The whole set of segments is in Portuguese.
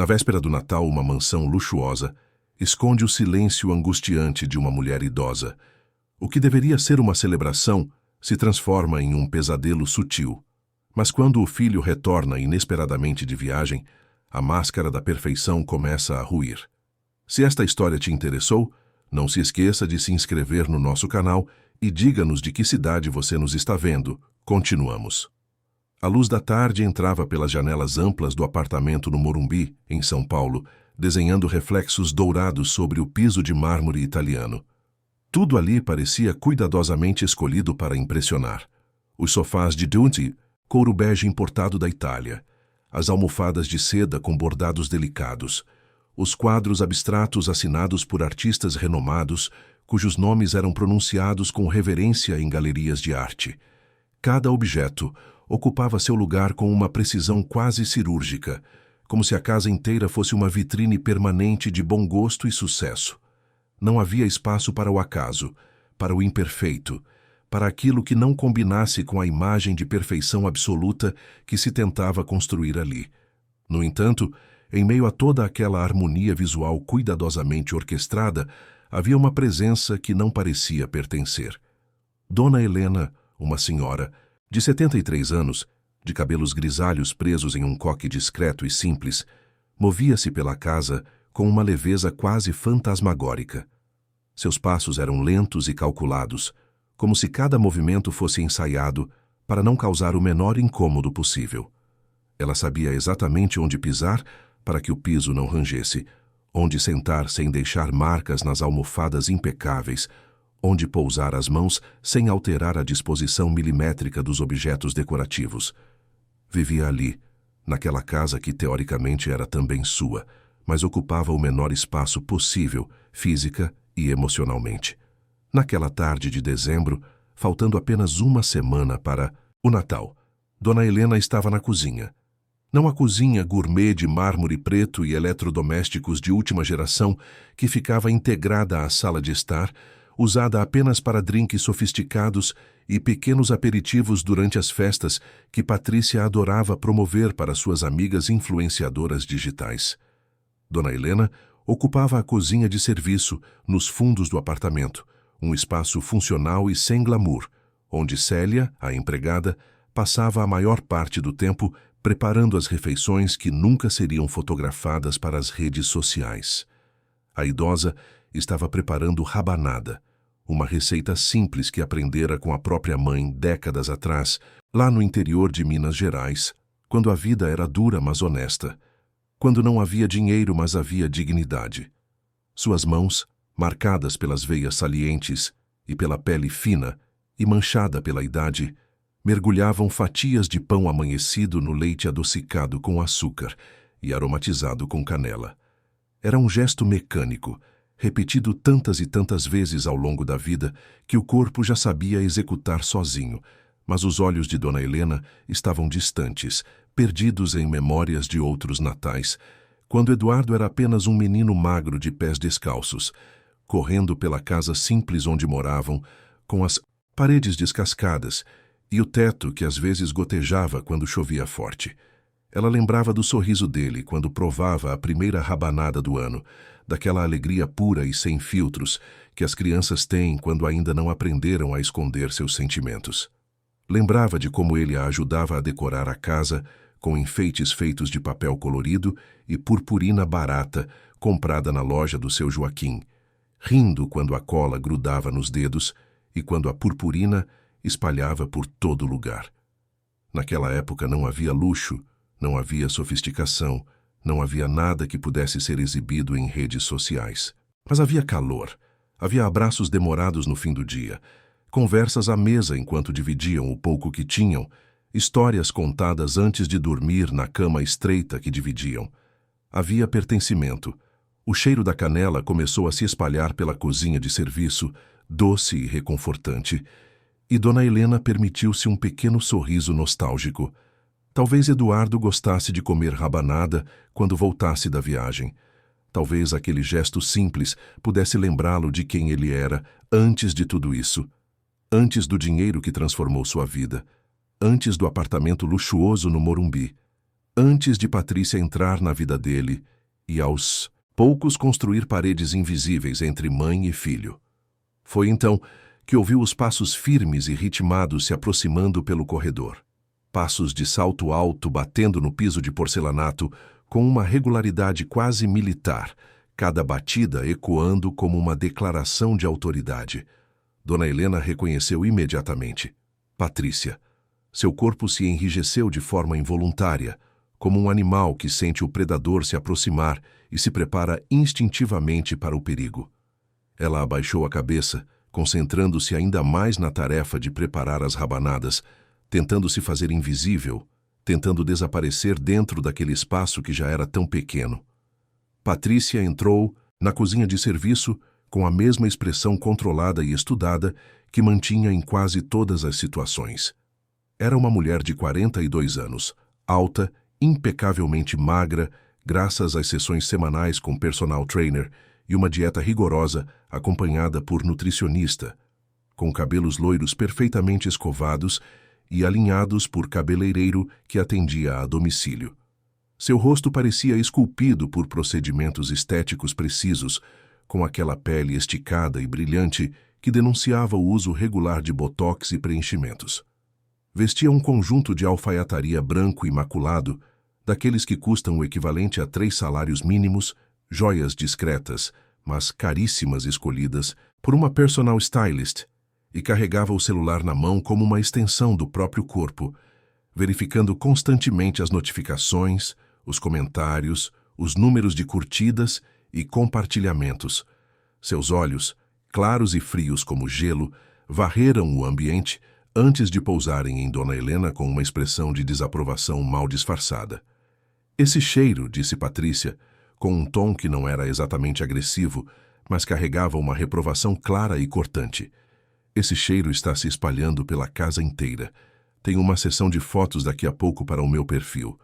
Na véspera do Natal, uma mansão luxuosa esconde o silêncio angustiante de uma mulher idosa. O que deveria ser uma celebração se transforma em um pesadelo sutil. Mas quando o filho retorna inesperadamente de viagem, a máscara da perfeição começa a ruir. Se esta história te interessou, não se esqueça de se inscrever no nosso canal e diga-nos de que cidade você nos está vendo. Continuamos. A luz da tarde entrava pelas janelas amplas do apartamento no Morumbi, em São Paulo, desenhando reflexos dourados sobre o piso de mármore italiano. Tudo ali parecia cuidadosamente escolhido para impressionar. Os sofás de Dunti, couro bege importado da Itália, as almofadas de seda com bordados delicados, os quadros abstratos assinados por artistas renomados, cujos nomes eram pronunciados com reverência em galerias de arte. Cada objeto ocupava seu lugar com uma precisão quase cirúrgica, como se a casa inteira fosse uma vitrine permanente de bom gosto e sucesso. Não havia espaço para o acaso, para o imperfeito, para aquilo que não combinasse com a imagem de perfeição absoluta que se tentava construir ali. No entanto, em meio a toda aquela harmonia visual cuidadosamente orquestrada, havia uma presença que não parecia pertencer. Dona Helena, uma senhora, de 73 anos, de cabelos grisalhos presos em um coque discreto e simples, movia-se pela casa com uma leveza quase fantasmagórica. Seus passos eram lentos e calculados, como se cada movimento fosse ensaiado para não causar o menor incômodo possível. Ela sabia exatamente onde pisar para que o piso não rangesse, onde sentar sem deixar marcas nas almofadas impecáveis, onde pousar as mãos sem alterar a disposição milimétrica dos objetos decorativos. Vivia ali, naquela casa que teoricamente era também sua, mas ocupava o menor espaço possível, física e emocionalmente. Naquela tarde de dezembro, faltando apenas uma semana para o Natal, Dona Helena estava na cozinha. Não a cozinha gourmet de mármore preto e eletrodomésticos de última geração que ficava integrada à sala de estar, usada apenas para drinks sofisticados e pequenos aperitivos durante as festas que Patrícia adorava promover para suas amigas influenciadoras digitais. Dona Helena ocupava a cozinha de serviço nos fundos do apartamento, um espaço funcional e sem glamour, onde Célia, a empregada, passava a maior parte do tempo preparando as refeições que nunca seriam fotografadas para as redes sociais. A idosa estava preparando rabanada, uma receita simples que aprendera com a própria mãe décadas atrás, lá no interior de Minas Gerais, quando a vida era dura mas honesta, quando não havia dinheiro mas havia dignidade. Suas mãos, marcadas pelas veias salientes e pela pele fina e manchada pela idade, mergulhavam fatias de pão amanhecido no leite adocicado com açúcar e aromatizado com canela. Era um gesto mecânico, repetido tantas e tantas vezes ao longo da vida, que o corpo já sabia executar sozinho, mas os olhos de Dona Helena estavam distantes, perdidos em memórias de outros natais, quando Eduardo era apenas um menino magro de pés descalços, correndo pela casa simples onde moravam, com as paredes descascadas e o teto que às vezes gotejava quando chovia forte. Ela lembrava do sorriso dele quando provava a primeira rabanada do ano, daquela alegria pura e sem filtros que as crianças têm quando ainda não aprenderam a esconder seus sentimentos. Lembrava de como ele a ajudava a decorar a casa com enfeites feitos de papel colorido e purpurina barata comprada na loja do seu Joaquim, rindo quando a cola grudava nos dedos e quando a purpurina espalhava por todo lugar. Naquela época não havia luxo, não havia sofisticação, não havia nada que pudesse ser exibido em redes sociais. Mas havia calor, havia abraços demorados no fim do dia, conversas à mesa enquanto dividiam o pouco que tinham, histórias contadas antes de dormir na cama estreita que dividiam. Havia pertencimento. O cheiro da canela começou a se espalhar pela cozinha de serviço, doce e reconfortante, e Dona Helena permitiu-se um pequeno sorriso nostálgico. Talvez Eduardo gostasse de comer rabanada quando voltasse da viagem. Talvez aquele gesto simples pudesse lembrá-lo de quem ele era antes de tudo isso, antes do dinheiro que transformou sua vida, antes do apartamento luxuoso no Morumbi, antes de Patrícia entrar na vida dele e, aos poucos, construir paredes invisíveis entre mãe e filho. Foi então que ouviu os passos firmes e ritmados se aproximando pelo corredor. Passos de salto alto batendo no piso de porcelanato com uma regularidade quase militar, cada batida ecoando como uma declaração de autoridade. Dona Helena reconheceu imediatamente. Patrícia. Seu corpo se enrijeceu de forma involuntária, como um animal que sente o predador se aproximar e se prepara instintivamente para o perigo. Ela abaixou a cabeça, concentrando-se ainda mais na tarefa de preparar as rabanadas, tentando se fazer invisível, tentando desaparecer dentro daquele espaço que já era tão pequeno. Patrícia entrou na cozinha de serviço com a mesma expressão controlada e estudada que mantinha em quase todas as situações. Era uma mulher de 42 anos, alta, impecavelmente magra, graças às sessões semanais com personal trainer e uma dieta rigorosa acompanhada por nutricionista, com cabelos loiros perfeitamente escovados e alinhados por cabeleireiro que atendia a domicílio. Seu rosto parecia esculpido por procedimentos estéticos precisos, com aquela pele esticada e brilhante que denunciava o uso regular de botox e preenchimentos. Vestia um conjunto de alfaiataria branco imaculado, daqueles que custam o equivalente a 3 salários mínimos, joias discretas, mas caríssimas escolhidas por uma personal stylist, e carregava o celular na mão como uma extensão do próprio corpo, verificando constantemente as notificações, os comentários, os números de curtidas e compartilhamentos. Seus olhos, claros e frios como gelo, varreram o ambiente antes de pousarem em Dona Helena com uma expressão de desaprovação mal disfarçada. Esse cheiro, disse Patrícia, com um tom que não era exatamente agressivo, mas carregava uma reprovação clara e cortante. Esse cheiro está se espalhando pela casa inteira. Tenho uma sessão de fotos daqui a pouco para o meu perfil.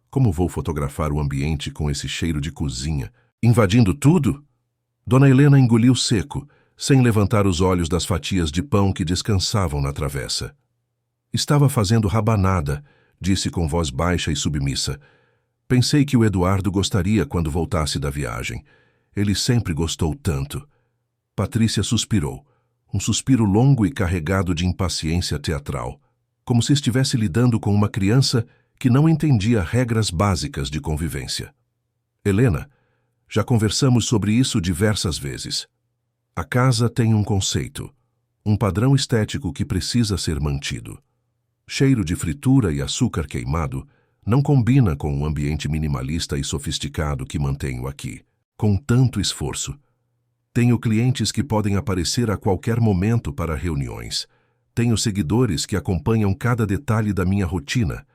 Como vou fotografar o ambiente com esse cheiro de cozinha, invadindo tudo? Dona Helena engoliu seco, sem levantar os olhos das fatias de pão que descansavam na travessa. Estava fazendo rabanada, disse com voz baixa e submissa. Pensei que o Eduardo gostaria quando voltasse da viagem. Ele sempre gostou tanto. Patrícia suspirou, um suspiro longo e carregado de impaciência teatral, como se estivesse lidando com uma criança que não entendia regras básicas de convivência. Helena, já conversamos sobre isso diversas vezes. A casa tem um conceito, um padrão estético que precisa ser mantido. Cheiro de fritura e açúcar queimado não combina com o ambiente minimalista e sofisticado que mantenho aqui, com tanto esforço. Tenho clientes que podem aparecer a qualquer momento para reuniões. Tenho seguidores que acompanham cada detalhe da minha rotina,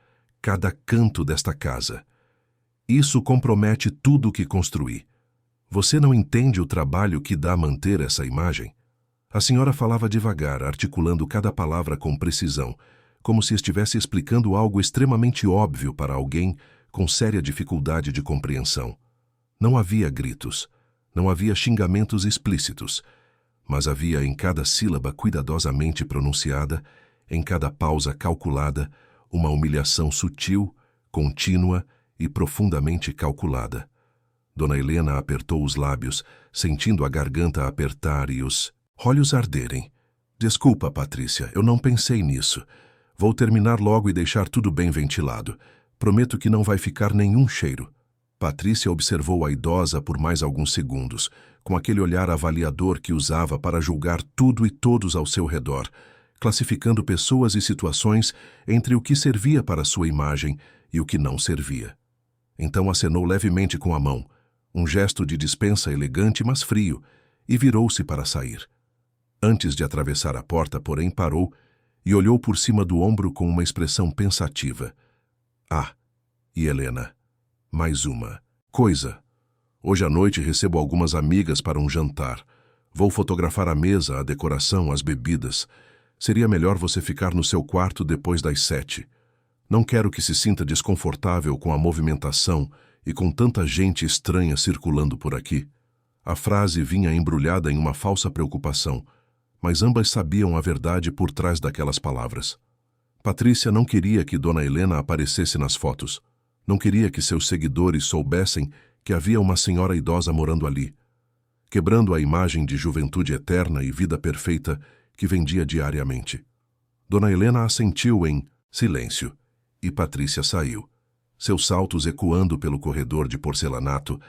cada canto desta casa. Isso compromete tudo o que construí. Você não entende o trabalho que dá manter essa imagem? A senhora falava devagar, articulando cada palavra com precisão, como se estivesse explicando algo extremamente óbvio para alguém com séria dificuldade de compreensão. Não havia gritos, não havia xingamentos explícitos, mas havia em cada sílaba cuidadosamente pronunciada, em cada pausa calculada, uma humilhação sutil, contínua e profundamente calculada. Dona Helena apertou os lábios, sentindo a garganta apertar e os olhos arderem. Desculpa, Patrícia, eu não pensei nisso. Vou terminar logo e deixar tudo bem ventilado. Prometo que não vai ficar nenhum cheiro. Patrícia observou a idosa por mais alguns segundos, com aquele olhar avaliador que usava para julgar tudo e todos ao seu redor, classificando pessoas e situações entre o que servia para sua imagem e o que não servia. Então acenou levemente com a mão, um gesto de dispensa elegante, mas frio, e virou-se para sair. Antes de atravessar a porta, porém, parou e olhou por cima do ombro com uma expressão pensativa. Ah, e Helena, mais uma coisa. Hoje à noite recebo algumas amigas para um jantar. Vou fotografar a mesa, a decoração, as bebidas. Seria melhor você ficar no seu quarto depois das 7. Não quero que se sinta desconfortável com a movimentação e com tanta gente estranha circulando por aqui. A frase vinha embrulhada em uma falsa preocupação, mas ambas sabiam a verdade por trás daquelas palavras. Patrícia não queria que Dona Helena aparecesse nas fotos. Não queria que seus seguidores soubessem que havia uma senhora idosa morando ali, quebrando a imagem de juventude eterna e vida perfeita que vendia diariamente. Dona Helena assentiu em silêncio e Patrícia saiu, seus saltos ecoando pelo corredor de porcelanato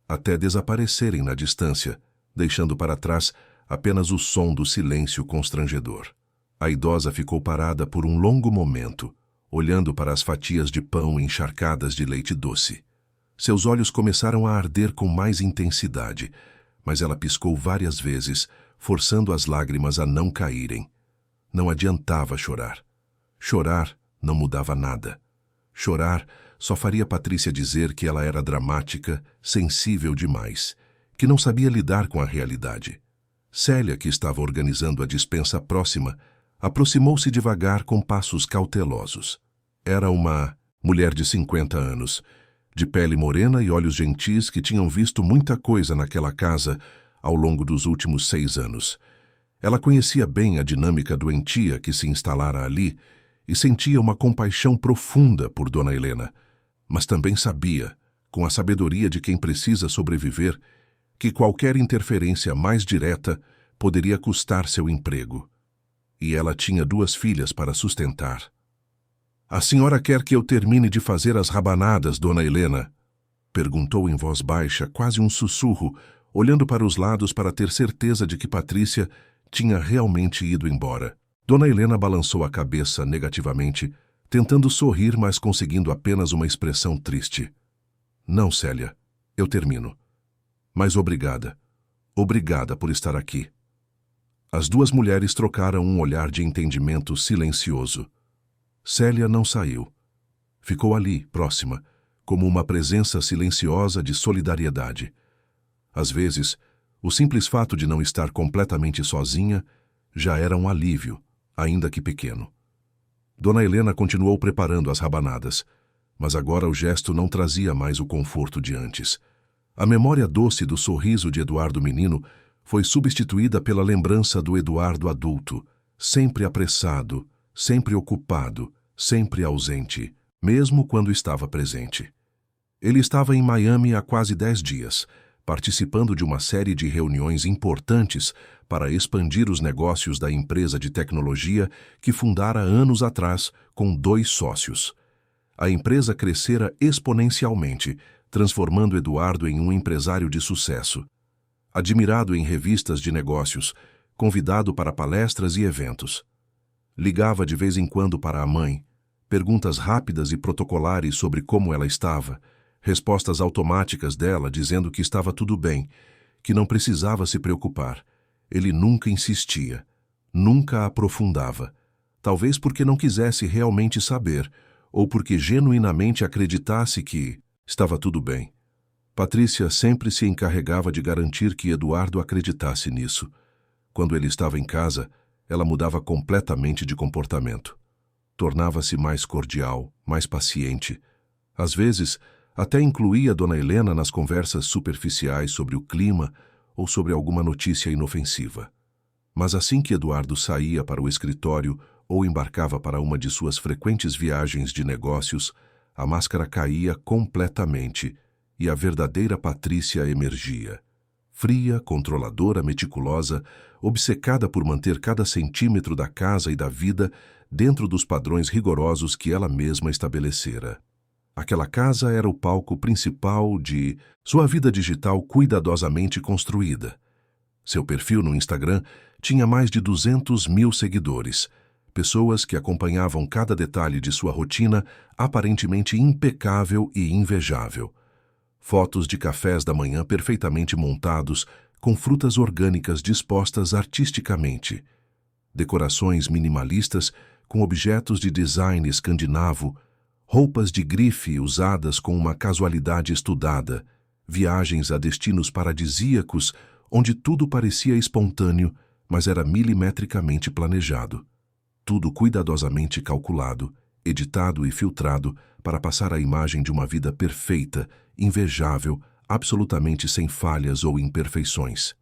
até desaparecerem na distância, deixando para trás apenas o som do silêncio constrangedor. A idosa ficou parada por um longo momento, olhando para as fatias de pão encharcadas de leite doce. Seus olhos começaram a arder com mais intensidade, mas ela piscou várias vezes, forçando as lágrimas a não caírem. Não adiantava chorar. Chorar não mudava nada. Chorar só faria Patrícia dizer que ela era dramática, sensível demais, que não sabia lidar com a realidade. Célia, que estava organizando a despensa próxima, aproximou-se devagar com passos cautelosos. Era uma mulher de 50 anos, de pele morena e olhos gentis que tinham visto muita coisa naquela casa ao longo dos últimos 6 anos. Ela conhecia bem a dinâmica doentia que se instalara ali e sentia uma compaixão profunda por Dona Helena, mas também sabia, com a sabedoria de quem precisa sobreviver, que qualquer interferência mais direta poderia custar seu emprego. E ela tinha 2 filhas para sustentar. "A senhora quer que eu termine de fazer as rabanadas, Dona Helena?" Perguntou em voz baixa, quase um sussurro, olhando para os lados para ter certeza de que Patrícia tinha realmente ido embora. Dona Helena balançou a cabeça negativamente, tentando sorrir, mas conseguindo apenas uma expressão triste. "Não, Célia, eu termino. Mas obrigada. Obrigada por estar aqui." As 2 mulheres trocaram um olhar de entendimento silencioso. Célia não saiu. Ficou ali, próxima, como uma presença silenciosa de solidariedade. Às vezes, o simples fato de não estar completamente sozinha já era um alívio, ainda que pequeno. Dona Helena continuou preparando as rabanadas, mas agora o gesto não trazia mais o conforto de antes. A memória doce do sorriso de Eduardo menino foi substituída pela lembrança do Eduardo adulto, sempre apressado, sempre ocupado, sempre ausente, mesmo quando estava presente. Ele estava em Miami há quase 10 dias, participando de uma série de reuniões importantes para expandir os negócios da empresa de tecnologia que fundara anos atrás com 2 sócios. A empresa crescera exponencialmente, transformando Eduardo em um empresário de sucesso. Admirado em revistas de negócios, convidado para palestras e eventos. Ligava de vez em quando para a mãe, perguntas rápidas e protocolares sobre como ela estava, respostas automáticas dela dizendo que estava tudo bem, que não precisava se preocupar. Ele nunca insistia, nunca aprofundava, talvez porque não quisesse realmente saber, ou porque genuinamente acreditasse que estava tudo bem. Patrícia sempre se encarregava de garantir que Eduardo acreditasse nisso. Quando ele estava em casa, ela mudava completamente de comportamento. Tornava-se mais cordial, mais paciente. Às vezes, até incluía Dona Helena nas conversas superficiais sobre o clima ou sobre alguma notícia inofensiva. Mas assim que Eduardo saía para o escritório ou embarcava para uma de suas frequentes viagens de negócios, a máscara caía completamente e a verdadeira Patrícia emergia. Fria, controladora, meticulosa, obcecada por manter cada centímetro da casa e da vida dentro dos padrões rigorosos que ela mesma estabelecera. Aquela casa era o palco principal de sua vida digital cuidadosamente construída. Seu perfil no Instagram tinha mais de 200.000 seguidores, pessoas que acompanhavam cada detalhe de sua rotina aparentemente impecável e invejável. Fotos de cafés da manhã perfeitamente montados, com frutas orgânicas dispostas artisticamente. Decorações minimalistas com objetos de design escandinavo, roupas de grife usadas com uma casualidade estudada, viagens a destinos paradisíacos onde tudo parecia espontâneo, mas era milimetricamente planejado. Tudo cuidadosamente calculado, editado e filtrado para passar a imagem de uma vida perfeita, invejável, absolutamente sem falhas ou imperfeições.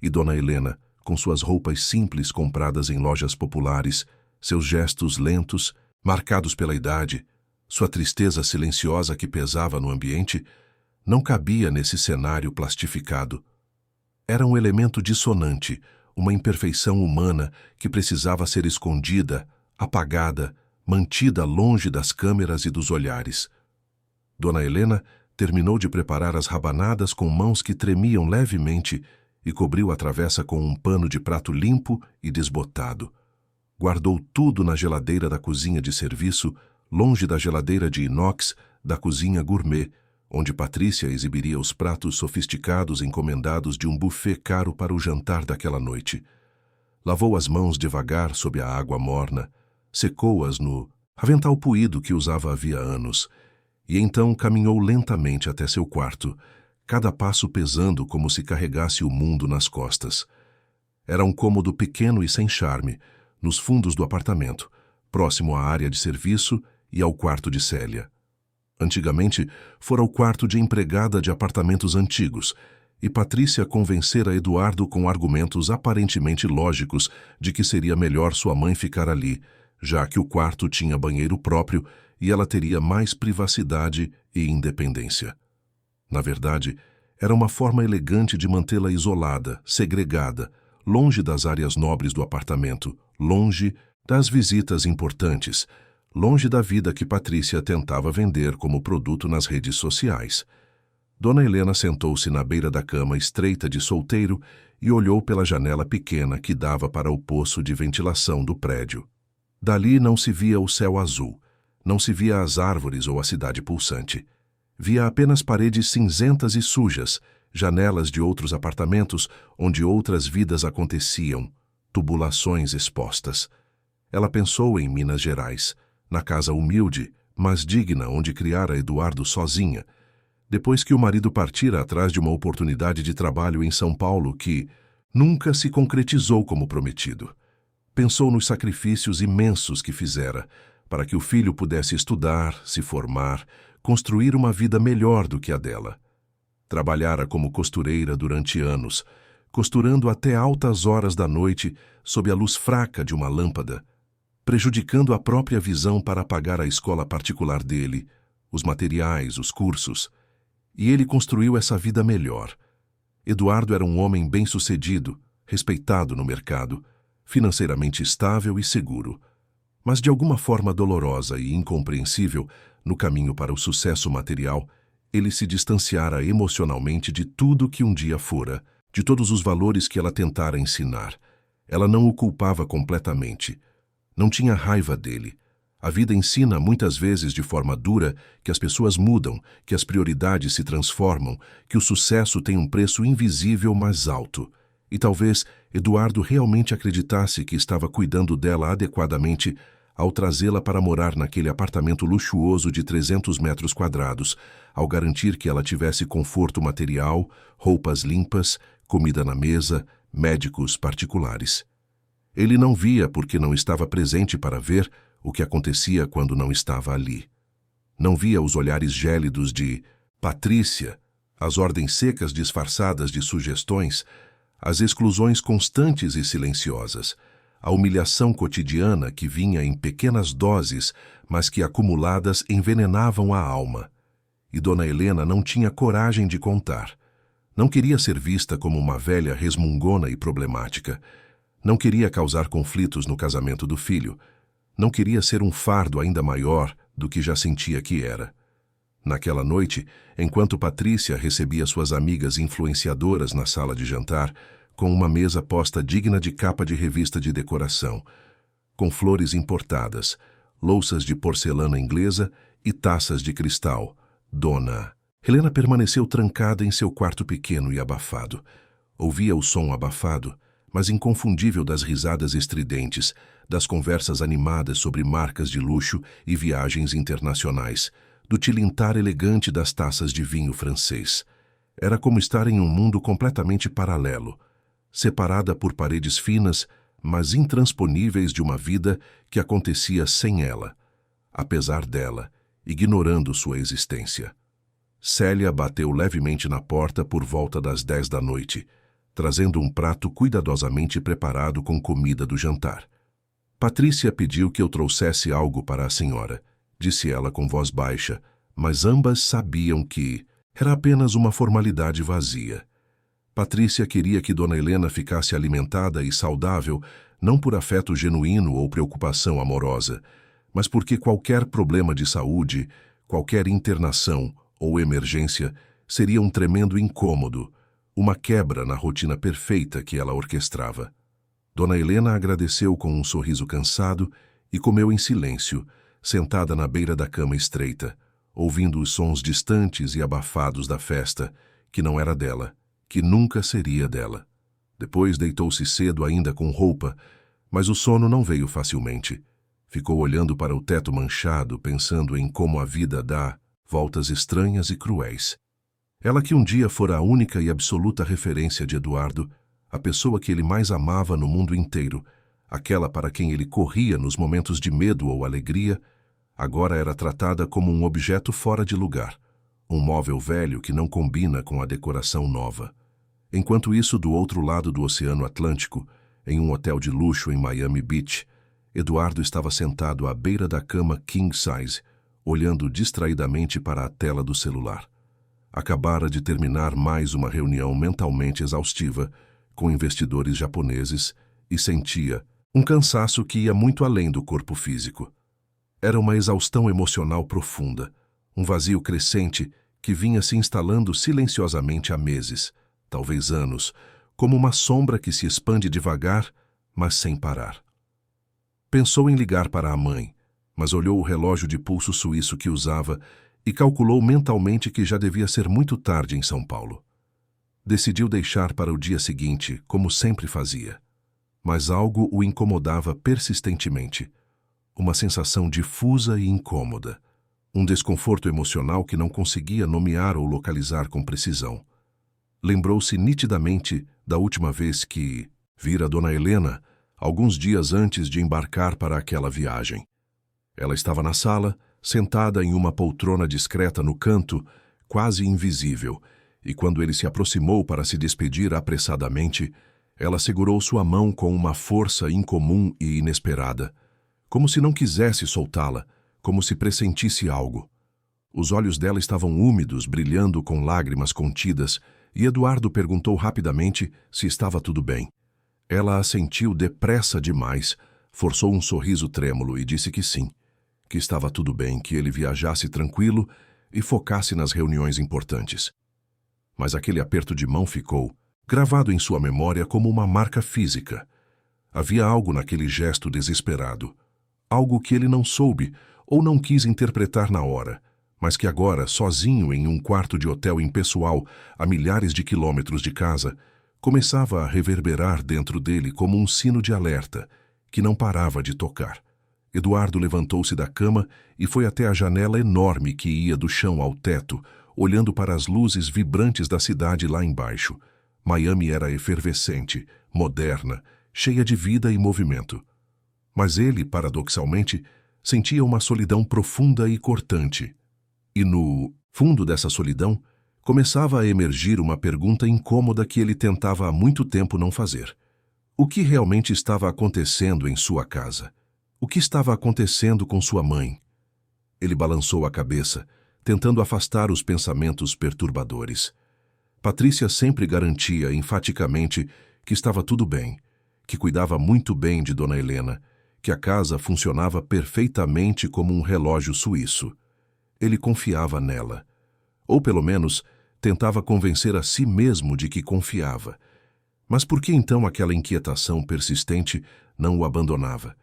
E Dona Helena, com suas roupas simples compradas em lojas populares, seus gestos lentos, marcados pela idade, Sua tristeza silenciosa que pesava no ambiente não cabia nesse cenário plastificado. Era um elemento dissonante, uma imperfeição humana que precisava ser escondida, apagada, mantida longe das câmeras e dos olhares. Dona Helena terminou de preparar as rabanadas com mãos que tremiam levemente e cobriu a travessa com um pano de prato limpo e desbotado. Guardou tudo na geladeira da cozinha de serviço, longe da geladeira de inox da cozinha gourmet, onde Patrícia exibiria os pratos sofisticados encomendados de um buffet caro para o jantar daquela noite. Lavou as mãos devagar sob a água morna, secou-as no avental puído que usava havia anos, e então caminhou lentamente até seu quarto, cada passo pesando como se carregasse o mundo nas costas. Era um cômodo pequeno e sem charme, nos fundos do apartamento, próximo à área de serviço e ao quarto de Célia. Antigamente, fora o quarto de empregada de apartamentos antigos, e Patrícia convencera Eduardo com argumentos aparentemente lógicos de que seria melhor sua mãe ficar ali, já que o quarto tinha banheiro próprio e ela teria mais privacidade e independência. Na verdade, era uma forma elegante de mantê-la isolada, segregada, longe das áreas nobres do apartamento, longe das visitas importantes, longe da vida que Patrícia tentava vender como produto nas redes sociais. Dona Helena sentou-se na beira da cama estreita de solteiro e olhou pela janela pequena que dava para o poço de ventilação do prédio. Dali não se via o céu azul, não se via as árvores ou a cidade pulsante. Via apenas paredes cinzentas e sujas, janelas de outros apartamentos onde outras vidas aconteciam, tubulações expostas. Ela pensou em Minas Gerais, na casa humilde, mas digna onde criara Eduardo sozinha, depois que o marido partira atrás de uma oportunidade de trabalho em São Paulo que nunca se concretizou como prometido. Pensou nos sacrifícios imensos que fizera para que o filho pudesse estudar, se formar, construir uma vida melhor do que a dela. Trabalhara como costureira durante anos, costurando até altas horas da noite sob a luz fraca de uma lâmpada, prejudicando a própria visão para pagar a escola particular dele, os materiais, os cursos. E ele construiu essa vida melhor. Eduardo era um homem bem-sucedido, respeitado no mercado, financeiramente estável e seguro, mas de alguma forma dolorosa e incompreensível, no caminho para o sucesso material, ele se distanciara emocionalmente de tudo que um dia fora, de todos os valores que ela tentara ensinar. Ela não o culpava completamente. Não tinha raiva dele. A vida ensina muitas vezes de forma dura que as pessoas mudam, que as prioridades se transformam, que o sucesso tem um preço invisível mais alto. E talvez Eduardo realmente acreditasse que estava cuidando dela adequadamente ao trazê-la para morar naquele apartamento luxuoso de 300 metros quadrados, ao garantir que ela tivesse conforto material, roupas limpas, comida na mesa, médicos particulares. Ele não via porque não estava presente para ver o que acontecia quando não estava ali. Não via os olhares gélidos de Patrícia, as ordens secas disfarçadas de sugestões, as exclusões constantes e silenciosas, a humilhação cotidiana que vinha em pequenas doses, mas que acumuladas envenenavam a alma. E Dona Helena não tinha coragem de contar. Não queria ser vista como uma velha resmungona e problemática. Não queria causar conflitos no casamento do filho. Não queria ser um fardo ainda maior do que já sentia que era. Naquela noite, enquanto Patrícia recebia suas amigas influenciadoras na sala de jantar, com uma mesa posta digna de capa de revista de decoração, com flores importadas, louças de porcelana inglesa e taças de cristal, Dona Helena permaneceu trancada em seu quarto pequeno e abafado. Ouvia o som abafado, mas inconfundível das risadas estridentes, das conversas animadas sobre marcas de luxo e viagens internacionais, do tilintar elegante das taças de vinho francês. Era como estar em um mundo completamente paralelo, separada por paredes finas, mas intransponíveis de uma vida que acontecia sem ela, apesar dela, ignorando sua existência. Célia bateu levemente na porta por volta das 10 da noite, trazendo um prato cuidadosamente preparado com comida do jantar. Patrícia pediu que eu trouxesse algo para a senhora, disse ela com voz baixa, mas ambas sabiam que era apenas uma formalidade vazia. Patrícia queria que Dona Helena ficasse alimentada e saudável, não por afeto genuíno ou preocupação amorosa, mas porque qualquer problema de saúde, qualquer internação ou emergência seria um tremendo incômodo, uma quebra na rotina perfeita que ela orquestrava. Dona Helena agradeceu com um sorriso cansado e comeu em silêncio, sentada na beira da cama estreita, ouvindo os sons distantes e abafados da festa, que não era dela, que nunca seria dela. Depois deitou-se cedo ainda com roupa, mas o sono não veio facilmente. Ficou olhando para o teto manchado, pensando em como a vida dá voltas estranhas e cruéis. Ela que um dia fora a única e absoluta referência de Eduardo, a pessoa que ele mais amava no mundo inteiro, aquela para quem ele corria nos momentos de medo ou alegria, agora era tratada como um objeto fora de lugar, um móvel velho que não combina com a decoração nova. Enquanto isso, do outro lado do Oceano Atlântico, em um hotel de luxo em Miami Beach, Eduardo estava sentado à beira da cama king size, olhando distraidamente para a tela do celular. Acabara de terminar mais uma reunião mentalmente exaustiva com investidores japoneses e sentia um cansaço que ia muito além do corpo físico. Era uma exaustão emocional profunda, um vazio crescente que vinha se instalando silenciosamente há meses, talvez anos, como uma sombra que se expande devagar, mas sem parar. Pensou em ligar para a mãe, mas olhou o relógio de pulso suíço que usava e calculou mentalmente que já devia ser muito tarde em São Paulo. Decidiu deixar para o dia seguinte, como sempre fazia. Mas algo o incomodava persistentemente. Uma sensação difusa e incômoda. Um desconforto emocional que não conseguia nomear ou localizar com precisão. Lembrou-se nitidamente da última vez que vira Dona Helena, alguns dias antes de embarcar para aquela viagem. Ela estava na sala, sentada em uma poltrona discreta no canto, quase invisível, e quando ele se aproximou para se despedir apressadamente, ela segurou sua mão com uma força incomum e inesperada, como se não quisesse soltá-la, como se pressentisse algo. Os olhos dela estavam úmidos, brilhando com lágrimas contidas, e Eduardo perguntou rapidamente se estava tudo bem. Ela assentiu depressa demais, forçou um sorriso trêmulo e disse que sim, que estava tudo bem, que ele viajasse tranquilo e focasse nas reuniões importantes. Mas aquele aperto de mão ficou, gravado em sua memória como uma marca física. Havia algo naquele gesto desesperado, algo que ele não soube ou não quis interpretar na hora, mas que agora, sozinho em um quarto de hotel impessoal a milhares de quilômetros de casa, começava a reverberar dentro dele como um sino de alerta, que não parava de tocar. Eduardo levantou-se da cama e foi até a janela enorme que ia do chão ao teto, olhando para as luzes vibrantes da cidade lá embaixo. Miami era efervescente, moderna, cheia de vida e movimento. Mas ele, paradoxalmente, sentia uma solidão profunda e cortante. E no fundo dessa solidão, começava a emergir uma pergunta incômoda que ele tentava há muito tempo não fazer. O que realmente estava acontecendo em sua casa? O que estava acontecendo com sua mãe? Ele balançou a cabeça, tentando afastar os pensamentos perturbadores. Patrícia sempre garantia enfaticamente que estava tudo bem, que cuidava muito bem de Dona Helena, que a casa funcionava perfeitamente como um relógio suíço. Ele confiava nela. Ou, pelo menos, tentava convencer a si mesmo de que confiava. Mas por que então aquela inquietação persistente não o abandonava?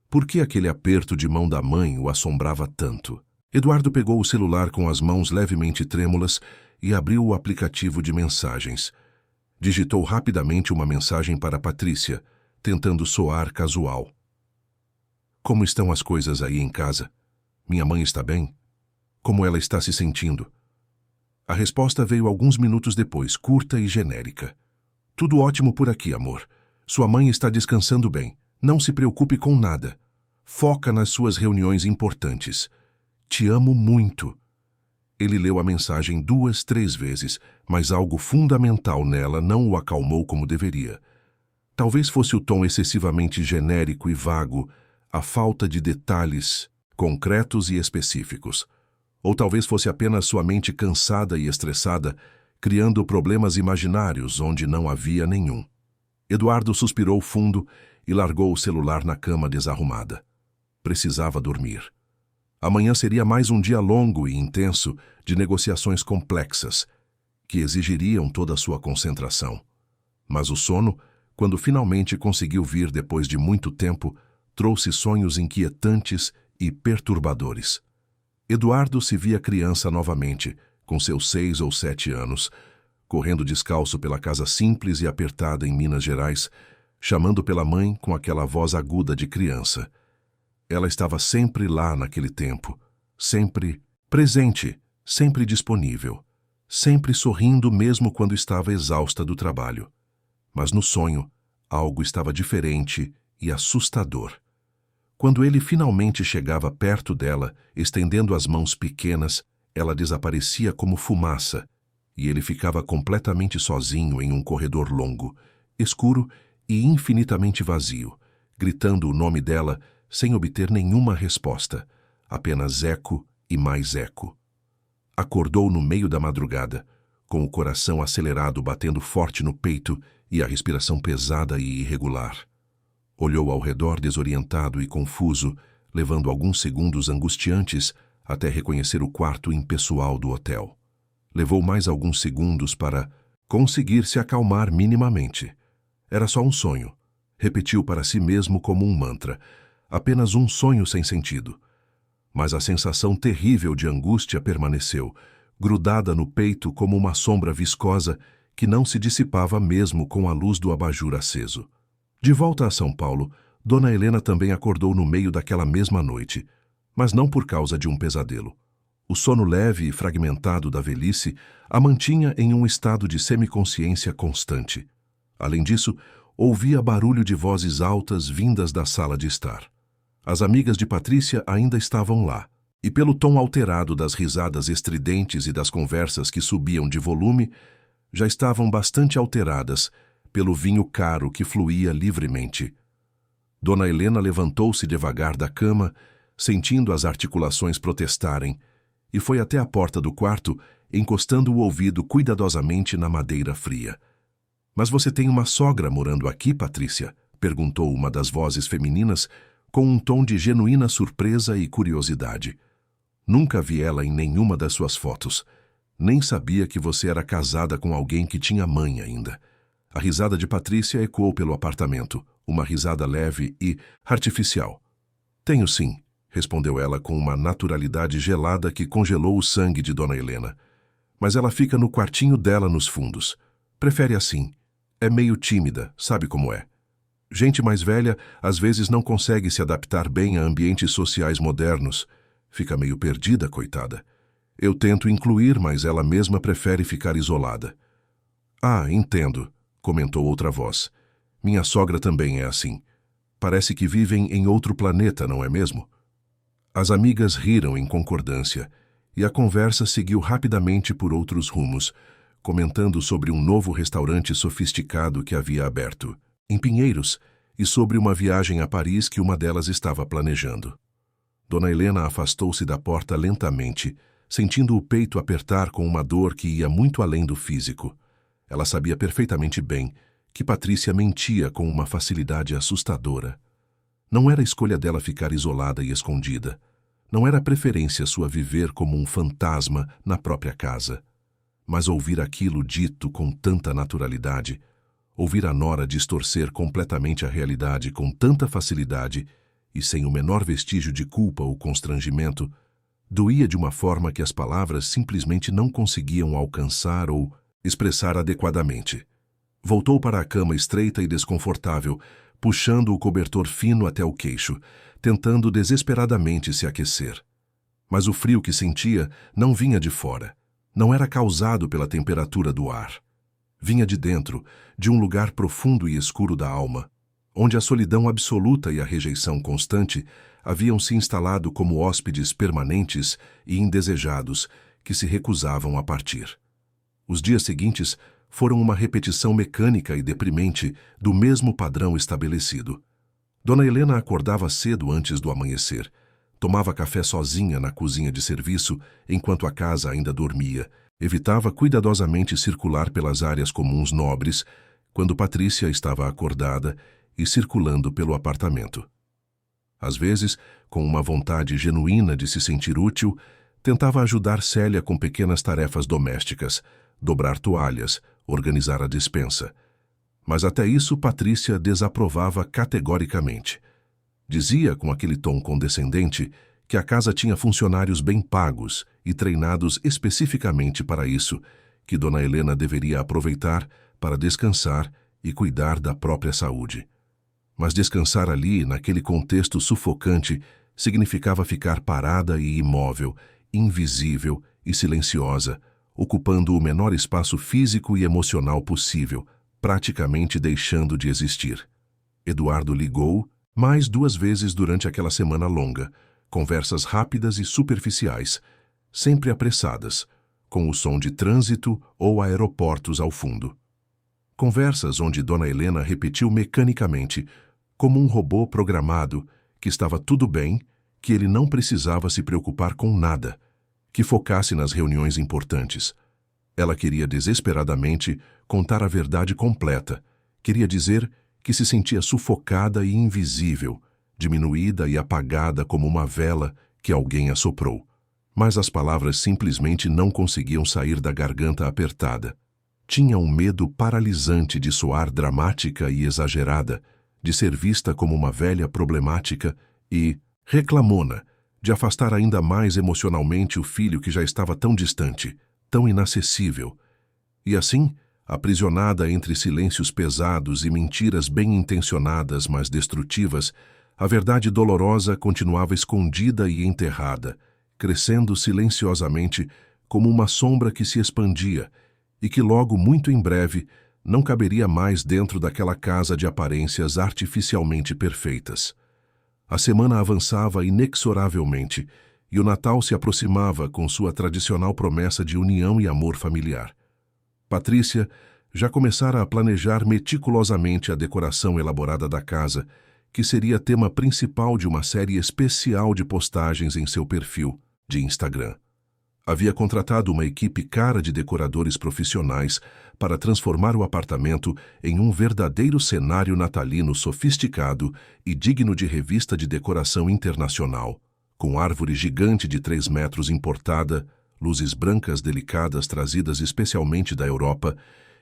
Por que aquele aperto de mão da mãe o assombrava tanto? Eduardo pegou o celular com as mãos levemente trêmulas e abriu o aplicativo de mensagens. Digitou rapidamente uma mensagem para Patrícia, tentando soar casual. Como estão as coisas aí em casa? Minha mãe está bem? Como ela está se sentindo? A resposta veio alguns minutos depois, curta e genérica. Tudo ótimo por aqui, amor. Sua mãe está descansando bem. Não se preocupe com nada. Foca nas suas reuniões importantes. Te amo muito. Ele leu a mensagem 2, 3 vezes, mas algo fundamental nela não o acalmou como deveria. Talvez fosse o tom excessivamente genérico e vago, a falta de detalhes concretos e específicos. Ou talvez fosse apenas sua mente cansada e estressada, criando problemas imaginários onde não havia nenhum. Eduardo suspirou fundo e largou o celular na cama desarrumada. Precisava dormir. Amanhã seria mais um dia longo e intenso de negociações complexas, que exigiriam toda a sua concentração. Mas o sono, quando finalmente conseguiu vir depois de muito tempo, trouxe sonhos inquietantes e perturbadores. Eduardo se via criança novamente, com seus 6 ou 7 anos, correndo descalço pela casa simples e apertada em Minas Gerais, chamando pela mãe com aquela voz aguda de criança. Ela estava sempre lá naquele tempo, sempre presente, sempre disponível, sempre sorrindo mesmo quando estava exausta do trabalho. Mas no sonho, algo estava diferente e assustador. Quando ele finalmente chegava perto dela, estendendo as mãos pequenas, ela desaparecia como fumaça, e ele ficava completamente sozinho em um corredor longo, escuro e infinitamente vazio, gritando o nome dela sem obter nenhuma resposta, apenas eco e mais eco. Acordou no meio da madrugada, com o coração acelerado batendo forte no peito e a respiração pesada e irregular. Olhou ao redor desorientado e confuso, levando alguns segundos angustiantes até reconhecer o quarto impessoal do hotel. Levou mais alguns segundos para conseguir se acalmar minimamente. Era só um sonho. Repetiu para si mesmo como um mantra, apenas um sonho sem sentido. Mas a sensação terrível de angústia permaneceu, grudada no peito como uma sombra viscosa que não se dissipava mesmo com a luz do abajur aceso. De volta a São Paulo, Dona Helena também acordou no meio daquela mesma noite, mas não por causa de um pesadelo. O sono leve e fragmentado da velhice a mantinha em um estado de semiconsciência constante. Além disso, ouvia barulho de vozes altas vindas da sala de estar. As amigas de Patrícia ainda estavam lá, e pelo tom alterado das risadas estridentes e das conversas que subiam de volume, já estavam bastante alteradas pelo vinho caro que fluía livremente. Dona Helena levantou-se devagar da cama, sentindo as articulações protestarem, e foi até a porta do quarto, encostando o ouvido cuidadosamente na madeira fria. "Mas você tem uma sogra morando aqui, Patrícia?" perguntou uma das vozes femininas, com um tom de genuína surpresa e curiosidade. "Nunca vi ela em nenhuma das suas fotos. Nem sabia que você era casada com alguém que tinha mãe ainda." A risada de Patrícia ecoou pelo apartamento, uma risada leve e artificial. "Tenho sim", respondeu ela com uma naturalidade gelada que congelou o sangue de Dona Helena. "Mas ela fica no quartinho dela nos fundos. Prefere assim. É meio tímida, sabe como é. Gente mais velha às vezes não consegue se adaptar bem a ambientes sociais modernos. Fica meio perdida, coitada. Eu tento incluir, mas ela mesma prefere ficar isolada." "Ah, entendo", comentou outra voz. "Minha sogra também é assim. Parece que vivem em outro planeta, não é mesmo?" As amigas riram em concordância, e a conversa seguiu rapidamente por outros rumos, comentando sobre um novo restaurante sofisticado que havia aberto, em Pinheiros, e sobre uma viagem a Paris que uma delas estava planejando. Dona Helena afastou-se da porta lentamente, sentindo o peito apertar com uma dor que ia muito além do físico. Ela sabia perfeitamente bem que Patrícia mentia com uma facilidade assustadora. Não era escolha dela ficar isolada e escondida. Não era preferência sua viver como um fantasma na própria casa. Mas ouvir aquilo dito com tanta naturalidade, ouvir a nora distorcer completamente a realidade com tanta facilidade e sem o menor vestígio de culpa ou constrangimento, doía de uma forma que as palavras simplesmente não conseguiam alcançar ou expressar adequadamente. Voltou para a cama estreita e desconfortável, puxando o cobertor fino até o queixo, tentando desesperadamente se aquecer. Mas o frio que sentia não vinha de fora. Não era causado pela temperatura do ar. Vinha de dentro, de um lugar profundo e escuro da alma, onde a solidão absoluta e a rejeição constante haviam se instalado como hóspedes permanentes e indesejados que se recusavam a partir. Os dias seguintes foram uma repetição mecânica e deprimente do mesmo padrão estabelecido. Dona Helena acordava cedo antes do amanhecer, Tomava café sozinha na cozinha de serviço enquanto a casa ainda dormia. Evitava cuidadosamente circular pelas áreas comuns nobres quando Patrícia estava acordada e circulando pelo apartamento. Às vezes, com uma vontade genuína de se sentir útil, tentava ajudar Célia com pequenas tarefas domésticas, dobrar toalhas, organizar a despensa. Mas até isso Patrícia desaprovava categoricamente. Dizia, com aquele tom condescendente, que a casa tinha funcionários bem pagos e treinados especificamente para isso, que Dona Helena deveria aproveitar para descansar e cuidar da própria saúde. Mas descansar ali, naquele contexto sufocante, significava ficar parada e imóvel, invisível e silenciosa, ocupando o menor espaço físico e emocional possível, praticamente deixando de existir. Eduardo ligou mais 2 vezes durante aquela semana longa, conversas rápidas e superficiais, sempre apressadas, com o som de trânsito ou aeroportos ao fundo. Conversas onde Dona Helena repetiu mecanicamente, como um robô programado, que estava tudo bem, que ele não precisava se preocupar com nada, que focasse nas reuniões importantes. Ela queria desesperadamente contar a verdade completa, queria dizer que se sentia sufocada e invisível, diminuída e apagada como uma vela que alguém assoprou. Mas as palavras simplesmente não conseguiam sair da garganta apertada. Tinha um medo paralisante de soar dramática e exagerada, de ser vista como uma velha problemática e reclamona, de afastar ainda mais emocionalmente o filho que já estava tão distante, tão inacessível. E assim, aprisionada entre silêncios pesados e mentiras bem-intencionadas, mas destrutivas, a verdade dolorosa continuava escondida e enterrada, crescendo silenciosamente como uma sombra que se expandia e que logo, muito em breve, não caberia mais dentro daquela casa de aparências artificialmente perfeitas. A semana avançava inexoravelmente e o Natal se aproximava com sua tradicional promessa de união e amor familiar. Patrícia já começara a planejar meticulosamente a decoração elaborada da casa, que seria tema principal de uma série especial de postagens em seu perfil de Instagram. Havia contratado uma equipe cara de decoradores profissionais para transformar o apartamento em um verdadeiro cenário natalino sofisticado e digno de revista de decoração internacional, com árvore gigante de 3 metros importada, luzes brancas delicadas trazidas especialmente da Europa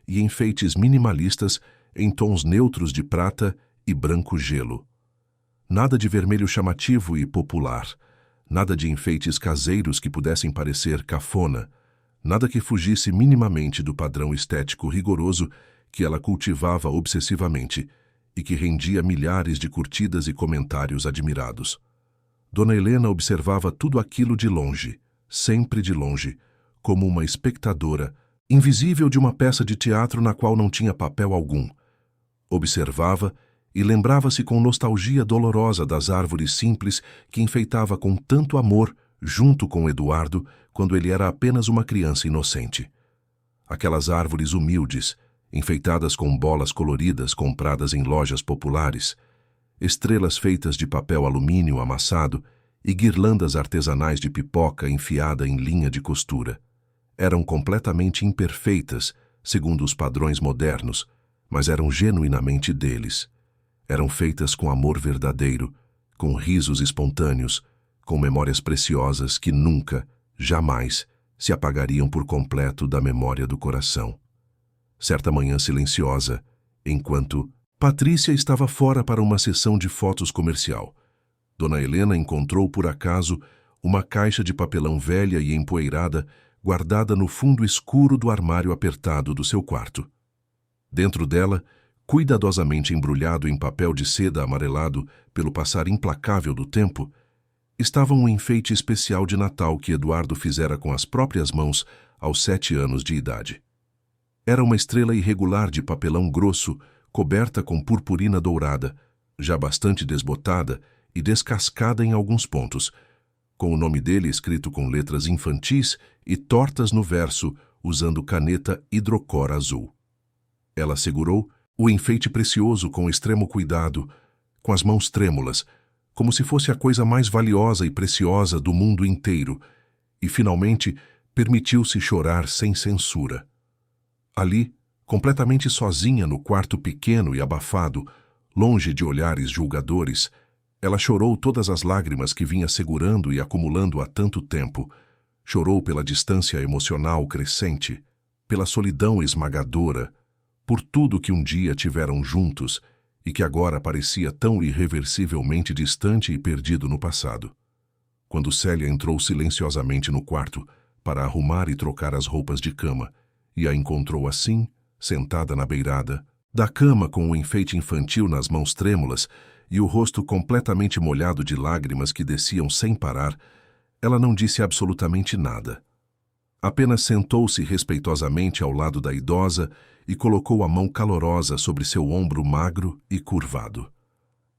e enfeites minimalistas em tons neutros de prata e branco gelo. Nada de vermelho chamativo e popular, nada de enfeites caseiros que pudessem parecer cafona, nada que fugisse minimamente do padrão estético rigoroso que ela cultivava obsessivamente e que rendia milhares de curtidas e comentários admirados. Dona Helena observava tudo aquilo de longe, sempre de longe, como uma espectadora, invisível de uma peça de teatro na qual não tinha papel algum. Observava e lembrava-se com nostalgia dolorosa das árvores simples que enfeitava com tanto amor junto com Eduardo quando ele era apenas uma criança inocente. Aquelas árvores humildes, enfeitadas com bolas coloridas compradas em lojas populares, estrelas feitas de papel alumínio amassado e guirlandas artesanais de pipoca enfiada em linha de costura. Eram completamente imperfeitas, segundo os padrões modernos, mas eram genuinamente deles. Eram feitas com amor verdadeiro, com risos espontâneos, com memórias preciosas que nunca, jamais, se apagariam por completo da memória do coração. Certa manhã silenciosa, enquanto Patrícia estava fora para uma sessão de fotos comercial, Dona Helena encontrou por acaso uma caixa de papelão velha e empoeirada guardada no fundo escuro do armário apertado do seu quarto. Dentro dela, cuidadosamente embrulhado em papel de seda amarelado pelo passar implacável do tempo, estava um enfeite especial de Natal que Eduardo fizera com as próprias mãos aos 7 anos de idade. Era uma estrela irregular de papelão grosso, coberta com purpurina dourada, já bastante desbotada e descascada em alguns pontos, com o nome dele escrito com letras infantis e tortas no verso, usando caneta hidrocor azul. Ela segurou o enfeite precioso com extremo cuidado, com as mãos trêmulas, como se fosse a coisa mais valiosa e preciosa do mundo inteiro, e finalmente permitiu-se chorar sem censura. Ali, completamente sozinha no quarto pequeno e abafado, longe de olhares julgadores, ela chorou todas as lágrimas que vinha segurando e acumulando há tanto tempo. Chorou pela distância emocional crescente, pela solidão esmagadora, por tudo que um dia tiveram juntos e que agora parecia tão irreversivelmente distante e perdido no passado. Quando Célia entrou silenciosamente no quarto para arrumar e trocar as roupas de cama, e a encontrou assim, sentada na beirada da cama com o enfeite infantil nas mãos trêmulas e o rosto completamente molhado de lágrimas que desciam sem parar, ela não disse absolutamente nada. Apenas sentou-se respeitosamente ao lado da idosa e colocou a mão calorosa sobre seu ombro magro e curvado.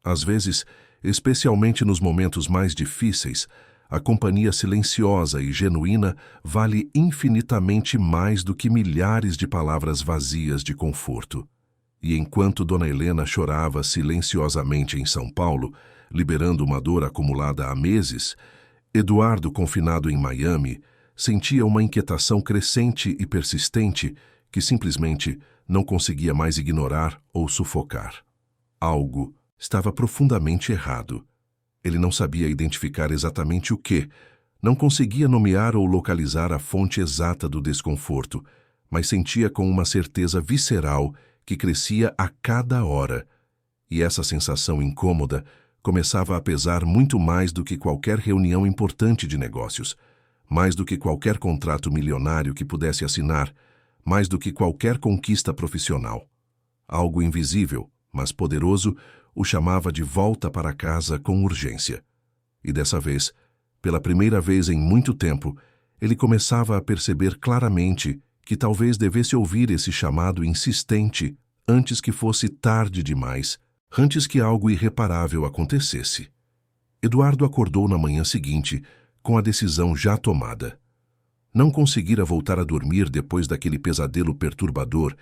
Às vezes, especialmente nos momentos mais difíceis, a companhia silenciosa e genuína vale infinitamente mais do que milhares de palavras vazias de conforto. E enquanto Dona Helena chorava silenciosamente em São Paulo, liberando uma dor acumulada há meses, Eduardo, confinado em Miami, sentia uma inquietação crescente e persistente que simplesmente não conseguia mais ignorar ou sufocar. Algo estava profundamente errado. Ele não sabia identificar exatamente o que, não conseguia nomear ou localizar a fonte exata do desconforto, mas sentia com uma certeza visceral que crescia a cada hora. E essa sensação incômoda começava a pesar muito mais do que qualquer reunião importante de negócios, mais do que qualquer contrato milionário que pudesse assinar, mais do que qualquer conquista profissional. Algo invisível, mas poderoso, o chamava de volta para casa com urgência. E dessa vez, pela primeira vez em muito tempo, ele começava a perceber claramente que talvez devesse ouvir esse chamado insistente antes que fosse tarde demais, antes que algo irreparável acontecesse. Eduardo acordou na manhã seguinte com a decisão já tomada. Não conseguira voltar a dormir depois daquele pesadelo perturbador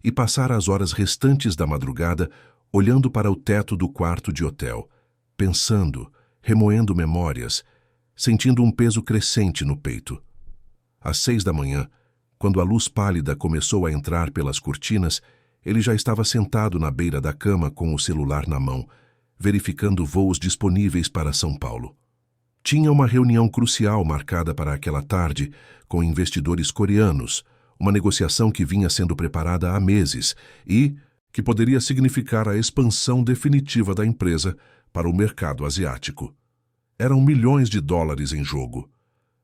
e passar as horas restantes da madrugada olhando para o teto do quarto de hotel, pensando, remoendo memórias, sentindo um peso crescente no peito. Às 6 da manhã, quando a luz pálida começou a entrar pelas cortinas, ele já estava sentado na beira da cama com o celular na mão, verificando voos disponíveis para São Paulo. Tinha uma reunião crucial marcada para aquela tarde com investidores coreanos, uma negociação que vinha sendo preparada há meses e que poderia significar a expansão definitiva da empresa para o mercado asiático. Eram milhões de dólares em jogo.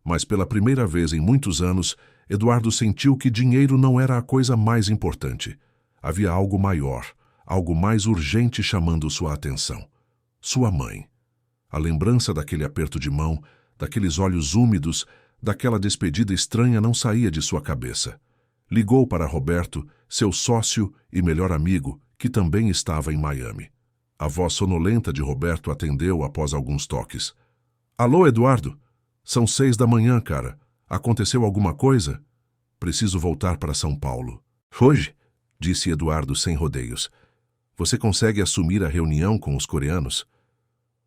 Mas pela primeira vez em muitos anos, Eduardo sentiu que dinheiro não era a coisa mais importante. Havia algo maior, algo mais urgente chamando sua atenção. Sua mãe. A lembrança daquele aperto de mão, daqueles olhos úmidos, daquela despedida estranha não saía de sua cabeça. Ligou para Roberto, seu sócio e melhor amigo, que também estava em Miami. A voz sonolenta de Roberto atendeu após alguns toques. Alô, Eduardo? São 6 da manhã, cara. Aconteceu alguma coisa? Preciso voltar para São Paulo. Hoje? Disse Eduardo sem rodeios. Você consegue assumir a reunião com os coreanos?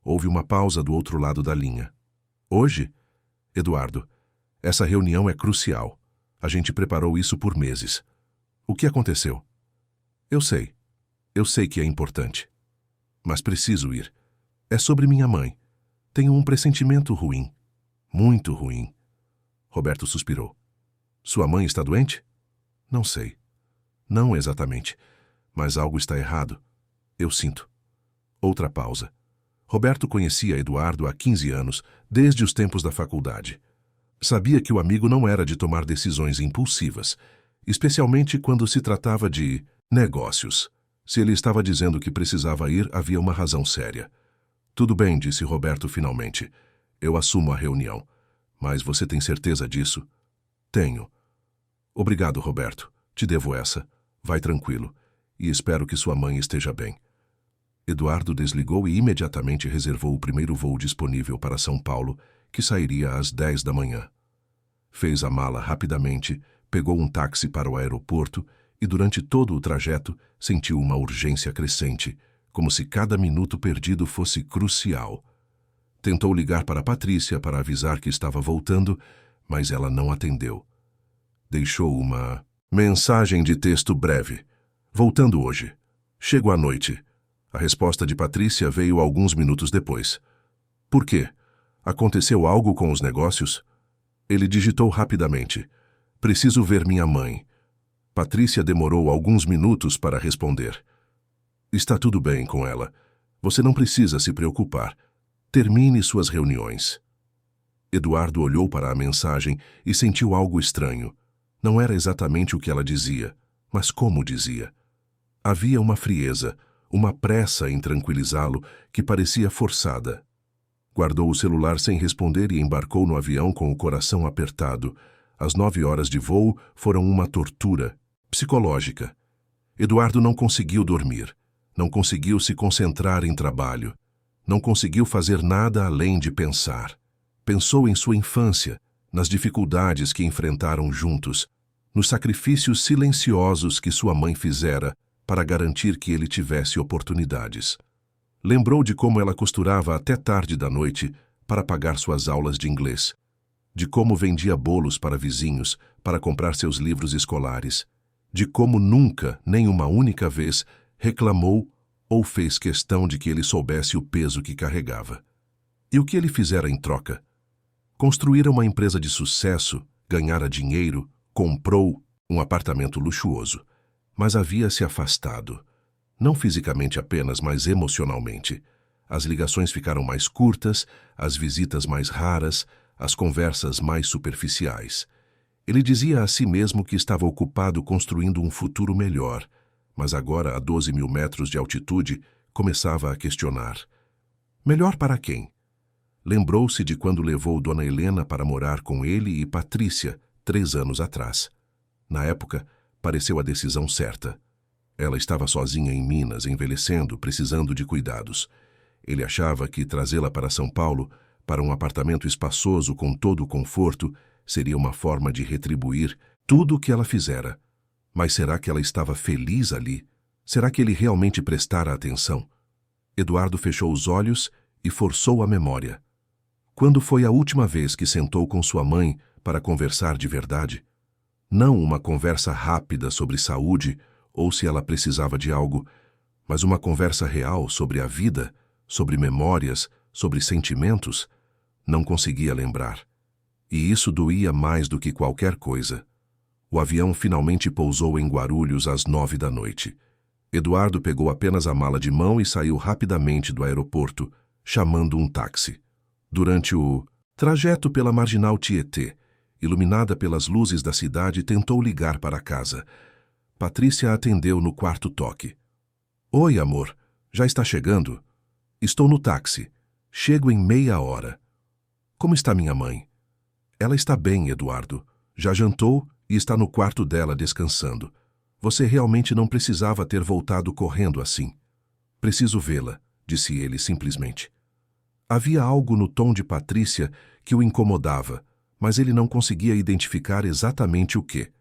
Houve uma pausa do outro lado da linha. Hoje? Eduardo, essa reunião é crucial. A gente preparou isso por meses. O que aconteceu? Eu sei que é importante. Mas preciso ir. É sobre minha mãe. Tenho um pressentimento ruim. Muito ruim. Roberto suspirou. Sua mãe está doente? Não sei. Não exatamente. Mas algo está errado. Eu sinto. Outra pausa. Roberto conhecia Eduardo há 15 anos, desde os tempos da faculdade. Sabia que o amigo não era de tomar decisões impulsivas, especialmente quando se tratava de negócios. Se ele estava dizendo que precisava ir, havia uma razão séria. Tudo bem, disse Roberto finalmente. Eu assumo a reunião. Mas você tem certeza disso? Tenho. Obrigado, Roberto. Te devo essa. Vai tranquilo. E espero que sua mãe esteja bem. Eduardo desligou e imediatamente reservou o primeiro voo disponível para São Paulo, que sairia às 10 da manhã. Fez a mala rapidamente, pegou um táxi para o aeroporto e durante todo o trajeto sentiu uma urgência crescente, como se cada minuto perdido fosse crucial. Tentou ligar para Patrícia para avisar que estava voltando, mas ela não atendeu. Deixou uma mensagem de texto breve. Voltando hoje. Chego à noite. A resposta de Patrícia veio alguns minutos depois. Por quê? Aconteceu algo com os negócios? Ele digitou rapidamente. Preciso ver minha mãe. Patrícia demorou alguns minutos para responder. Está tudo bem com ela. Você não precisa se preocupar. Termine suas reuniões. Eduardo olhou para a mensagem e sentiu algo estranho. Não era exatamente o que ela dizia, mas como dizia. Havia uma frieza, uma pressa em tranquilizá-lo que parecia forçada. Guardou o celular sem responder e embarcou no avião com o coração apertado. As 9 horas de voo foram uma tortura psicológica. Eduardo não conseguiu dormir, não conseguiu se concentrar em trabalho, não conseguiu fazer nada além de pensar. Pensou em sua infância, nas dificuldades que enfrentaram juntos, nos sacrifícios silenciosos que sua mãe fizera para garantir que ele tivesse oportunidades. Lembrou de como ela costurava até tarde da noite para pagar suas aulas de inglês, de como vendia bolos para vizinhos para comprar seus livros escolares, de como nunca, nem uma única vez, reclamou ou fez questão de que ele soubesse o peso que carregava. E o que ele fizera em troca? Construíra uma empresa de sucesso, ganhara dinheiro, comprou um apartamento luxuoso, mas havia se afastado. Não fisicamente apenas, mas emocionalmente. As ligações ficaram mais curtas, as visitas mais raras, as conversas mais superficiais. Ele dizia a si mesmo que estava ocupado construindo um futuro melhor, mas agora, a 12 mil metros de altitude, começava a questionar. Melhor para quem? Lembrou-se de quando levou Dona Helena para morar com ele e Patrícia, 3 anos atrás. Na época, pareceu a decisão certa. Ela estava sozinha em Minas, envelhecendo, precisando de cuidados. Ele achava que trazê-la para São Paulo, para um apartamento espaçoso com todo o conforto, seria uma forma de retribuir tudo o que ela fizera. Mas será que ela estava feliz ali? Será que ele realmente prestara atenção? Eduardo fechou os olhos e forçou a memória. Quando foi a última vez que sentou com sua mãe para conversar de verdade? Não uma conversa rápida sobre saúde ou se ela precisava de algo, mas uma conversa real sobre a vida, sobre memórias, sobre sentimentos. Não conseguia lembrar. E isso doía mais do que qualquer coisa. O avião finalmente pousou em Guarulhos às 9 da noite. Eduardo pegou apenas a mala de mão e saiu rapidamente do aeroporto, chamando um táxi. Durante o trajeto pela Marginal Tietê, iluminada pelas luzes da cidade, tentou ligar para casa. Patrícia atendeu no quarto toque. Oi, amor. Já está chegando? Estou no táxi. Chego em meia hora. Como está minha mãe? Ela está bem, Eduardo. Já jantou e está no quarto dela descansando. Você realmente não precisava ter voltado correndo assim. Preciso vê-la, disse ele simplesmente. Havia algo no tom de Patrícia que o incomodava, mas ele não conseguia identificar exatamente o que.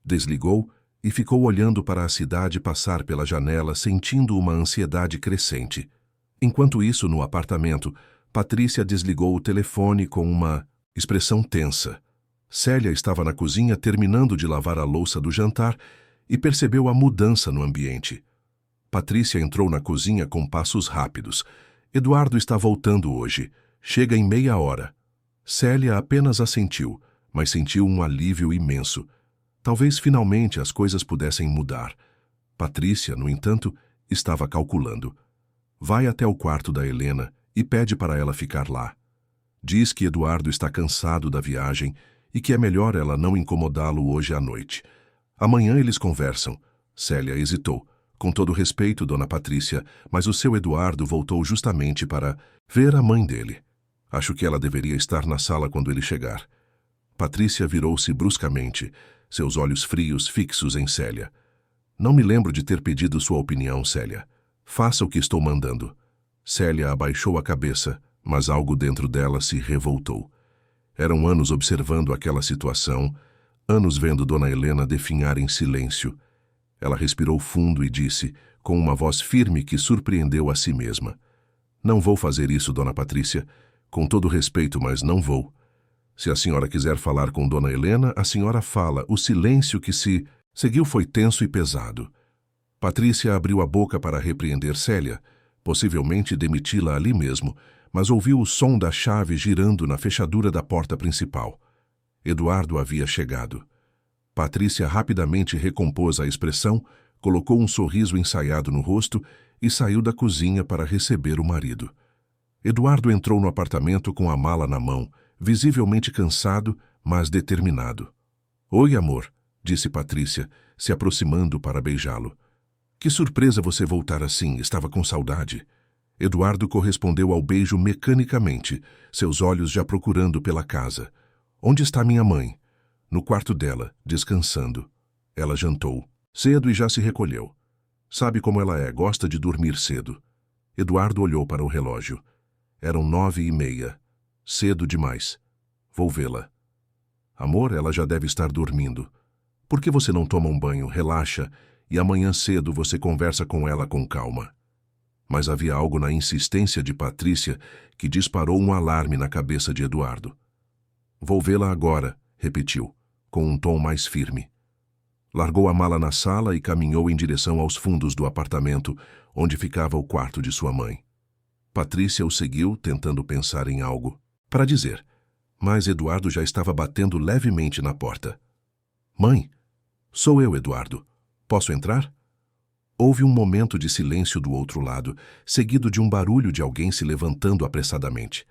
Desligou e ficou olhando para a cidade passar pela janela, sentindo uma ansiedade crescente. Enquanto isso, no apartamento, Patrícia desligou o telefone com uma expressão tensa. Célia estava na cozinha terminando de lavar a louça do jantar e percebeu a mudança no ambiente. Patrícia entrou na cozinha com passos rápidos. Eduardo está voltando hoje. Chega em meia hora. Célia apenas assentiu, mas sentiu um alívio imenso. Talvez finalmente as coisas pudessem mudar. Patrícia, no entanto, estava calculando. Vai até o quarto da Helena e pede para ela ficar lá. Diz que Eduardo está cansado da viagem e que é melhor ela não incomodá-lo hoje à noite. Amanhã eles conversam. Célia hesitou. Com todo respeito, dona Patrícia, mas o seu Eduardo voltou justamente para ver a mãe dele. Acho que ela deveria estar na sala quando ele chegar. Patrícia virou-se bruscamente, seus olhos frios fixos em Célia. Não me lembro de ter pedido sua opinião, Célia. Faça o que estou mandando. Célia abaixou a cabeça, mas algo dentro dela se revoltou. Eram anos observando aquela situação, anos vendo Dona Helena definhar em silêncio. Ela respirou fundo e disse, com uma voz firme que surpreendeu a si mesma: Não vou fazer isso, Dona Patrícia. Com todo respeito, mas não vou. Se a senhora quiser falar com Dona Helena, a senhora fala. O silêncio que se seguiu foi tenso e pesado. Patrícia abriu a boca para repreender Célia, possivelmente demiti-la ali mesmo, mas ouviu o som da chave girando na fechadura da porta principal. Eduardo havia chegado. Patrícia rapidamente recompôs a expressão, colocou um sorriso ensaiado no rosto e saiu da cozinha para receber o marido. Eduardo entrou no apartamento com a mala na mão, visivelmente cansado, mas determinado. "Oi, amor", disse Patrícia, se aproximando para beijá-lo. "Que surpresa você voltar assim, estava com saudade." Eduardo correspondeu ao beijo mecanicamente, seus olhos já procurando pela casa. "Onde está minha mãe?" "No quarto dela, descansando." Ela jantou cedo e já se recolheu. Sabe como ela é, gosta de dormir cedo. Eduardo olhou para o relógio. Eram 9h30. Cedo demais. "Vou vê-la." "Amor, ela já deve estar dormindo. Por que você não toma um banho, relaxa, e amanhã cedo você conversa com ela com calma?" Mas havia algo na insistência de Patrícia que disparou um alarme na cabeça de Eduardo. "Vou vê-la agora", repetiu, com um tom mais firme. Largou a mala na sala e caminhou em direção aos fundos do apartamento, onde ficava o quarto de sua mãe. Patrícia o seguiu, tentando pensar em algo para dizer, mas Eduardo já estava batendo levemente na porta. "Mãe, sou eu, Eduardo. Posso entrar?" Houve um momento de silêncio do outro lado, seguido de um barulho de alguém se levantando apressadamente.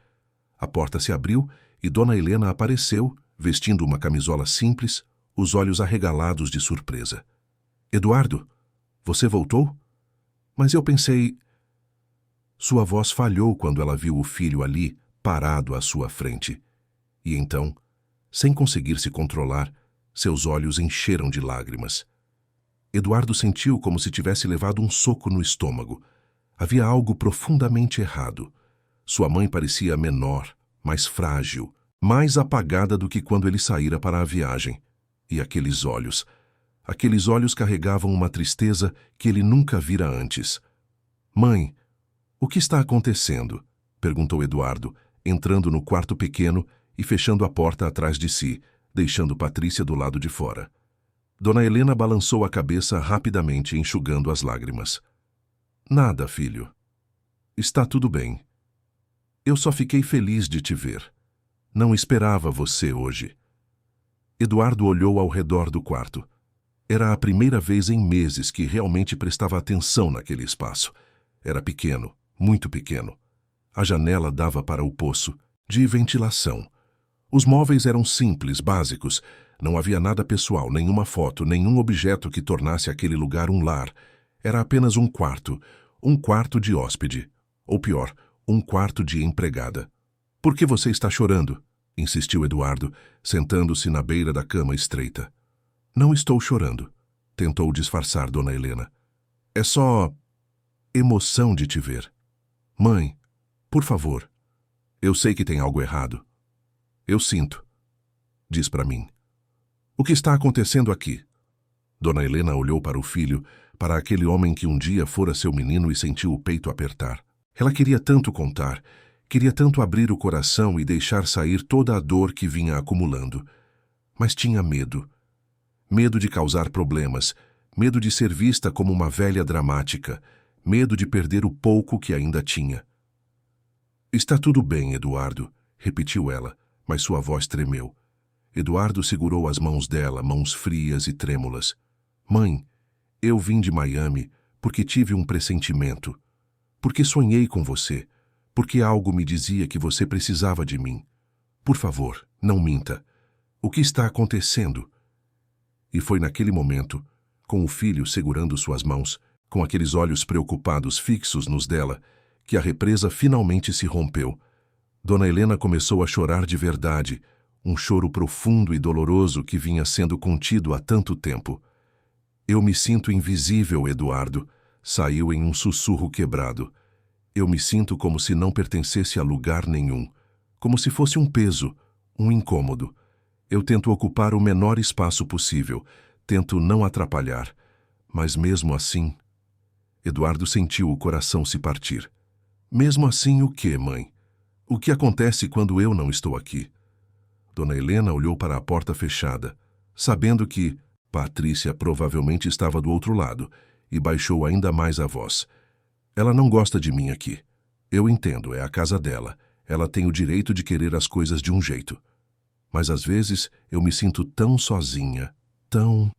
A porta se abriu e Dona Helena apareceu, vestindo uma camisola simples, os olhos arregalados de surpresa. "Eduardo, você voltou? Mas eu pensei..." Sua voz falhou quando ela viu o filho ali, parado à sua frente. E então, sem conseguir se controlar, seus olhos encheram de lágrimas. Eduardo sentiu como se tivesse levado um soco no estômago. Havia algo profundamente errado. Sua mãe parecia menor, mais frágil, mais apagada do que quando ele saíra para a viagem. E aqueles olhos carregavam uma tristeza que ele nunca vira antes. "Mãe, o que está acontecendo?" perguntou Eduardo, entrando no quarto pequeno e fechando a porta atrás de si, deixando Patrícia do lado de fora. Dona Helena balançou a cabeça rapidamente, enxugando as lágrimas. "Nada, filho. Está tudo bem. Eu só fiquei feliz de te ver. Não esperava você hoje." Eduardo olhou ao redor do quarto. Era a primeira vez em meses que realmente prestava atenção naquele espaço. Era pequeno, muito pequeno. A janela dava para o poço, de ventilação. Os móveis eram simples, básicos. Não havia nada pessoal, nenhuma foto, nenhum objeto que tornasse aquele lugar um lar. Era apenas um quarto de hóspede. Ou pior, um quarto de empregada. "Por que você está chorando?" insistiu Eduardo, sentando-se na beira da cama estreita. "Não estou chorando", tentou disfarçar Dona Helena. "É só emoção de te ver. Mãe, por favor. Eu sei que tem algo errado. Eu sinto. Diz para mim. O que está acontecendo aqui?" Dona Helena olhou para o filho, para aquele homem que um dia fora seu menino e sentiu o peito apertar. Ela queria tanto contar, queria tanto abrir o coração e deixar sair toda a dor que vinha acumulando. Mas tinha medo. Medo de causar problemas, medo de ser vista como uma velha dramática, medo de perder o pouco que ainda tinha. "Está tudo bem, Eduardo", repetiu ela, mas sua voz tremeu. Eduardo segurou as mãos dela, mãos frias e trêmulas. "Mãe, eu vim de Miami porque tive um pressentimento. Porque sonhei com você. Porque algo me dizia que você precisava de mim. Por favor, não minta. O que está acontecendo?" E foi naquele momento, com o filho segurando suas mãos, com aqueles olhos preocupados fixos nos dela, que a represa finalmente se rompeu. Dona Helena começou a chorar de verdade, um choro profundo e doloroso que vinha sendo contido há tanto tempo. "Eu me sinto invisível, Eduardo", saiu em um sussurro quebrado. "Eu me sinto como se não pertencesse a lugar nenhum, como se fosse um peso, um incômodo. Eu tento ocupar o menor espaço possível, tento não atrapalhar, mas mesmo assim..." Eduardo sentiu o coração se partir. "Mesmo assim o quê, mãe?" O que acontece quando eu não estou aqui? Dona Helena olhou para a porta fechada, sabendo que Patrícia provavelmente estava do outro lado, e baixou ainda mais a voz. Ela não gosta de mim aqui. Eu entendo, é a casa dela. Ela tem o direito de querer as coisas de um jeito. Mas às vezes eu me sinto tão sozinha, tão...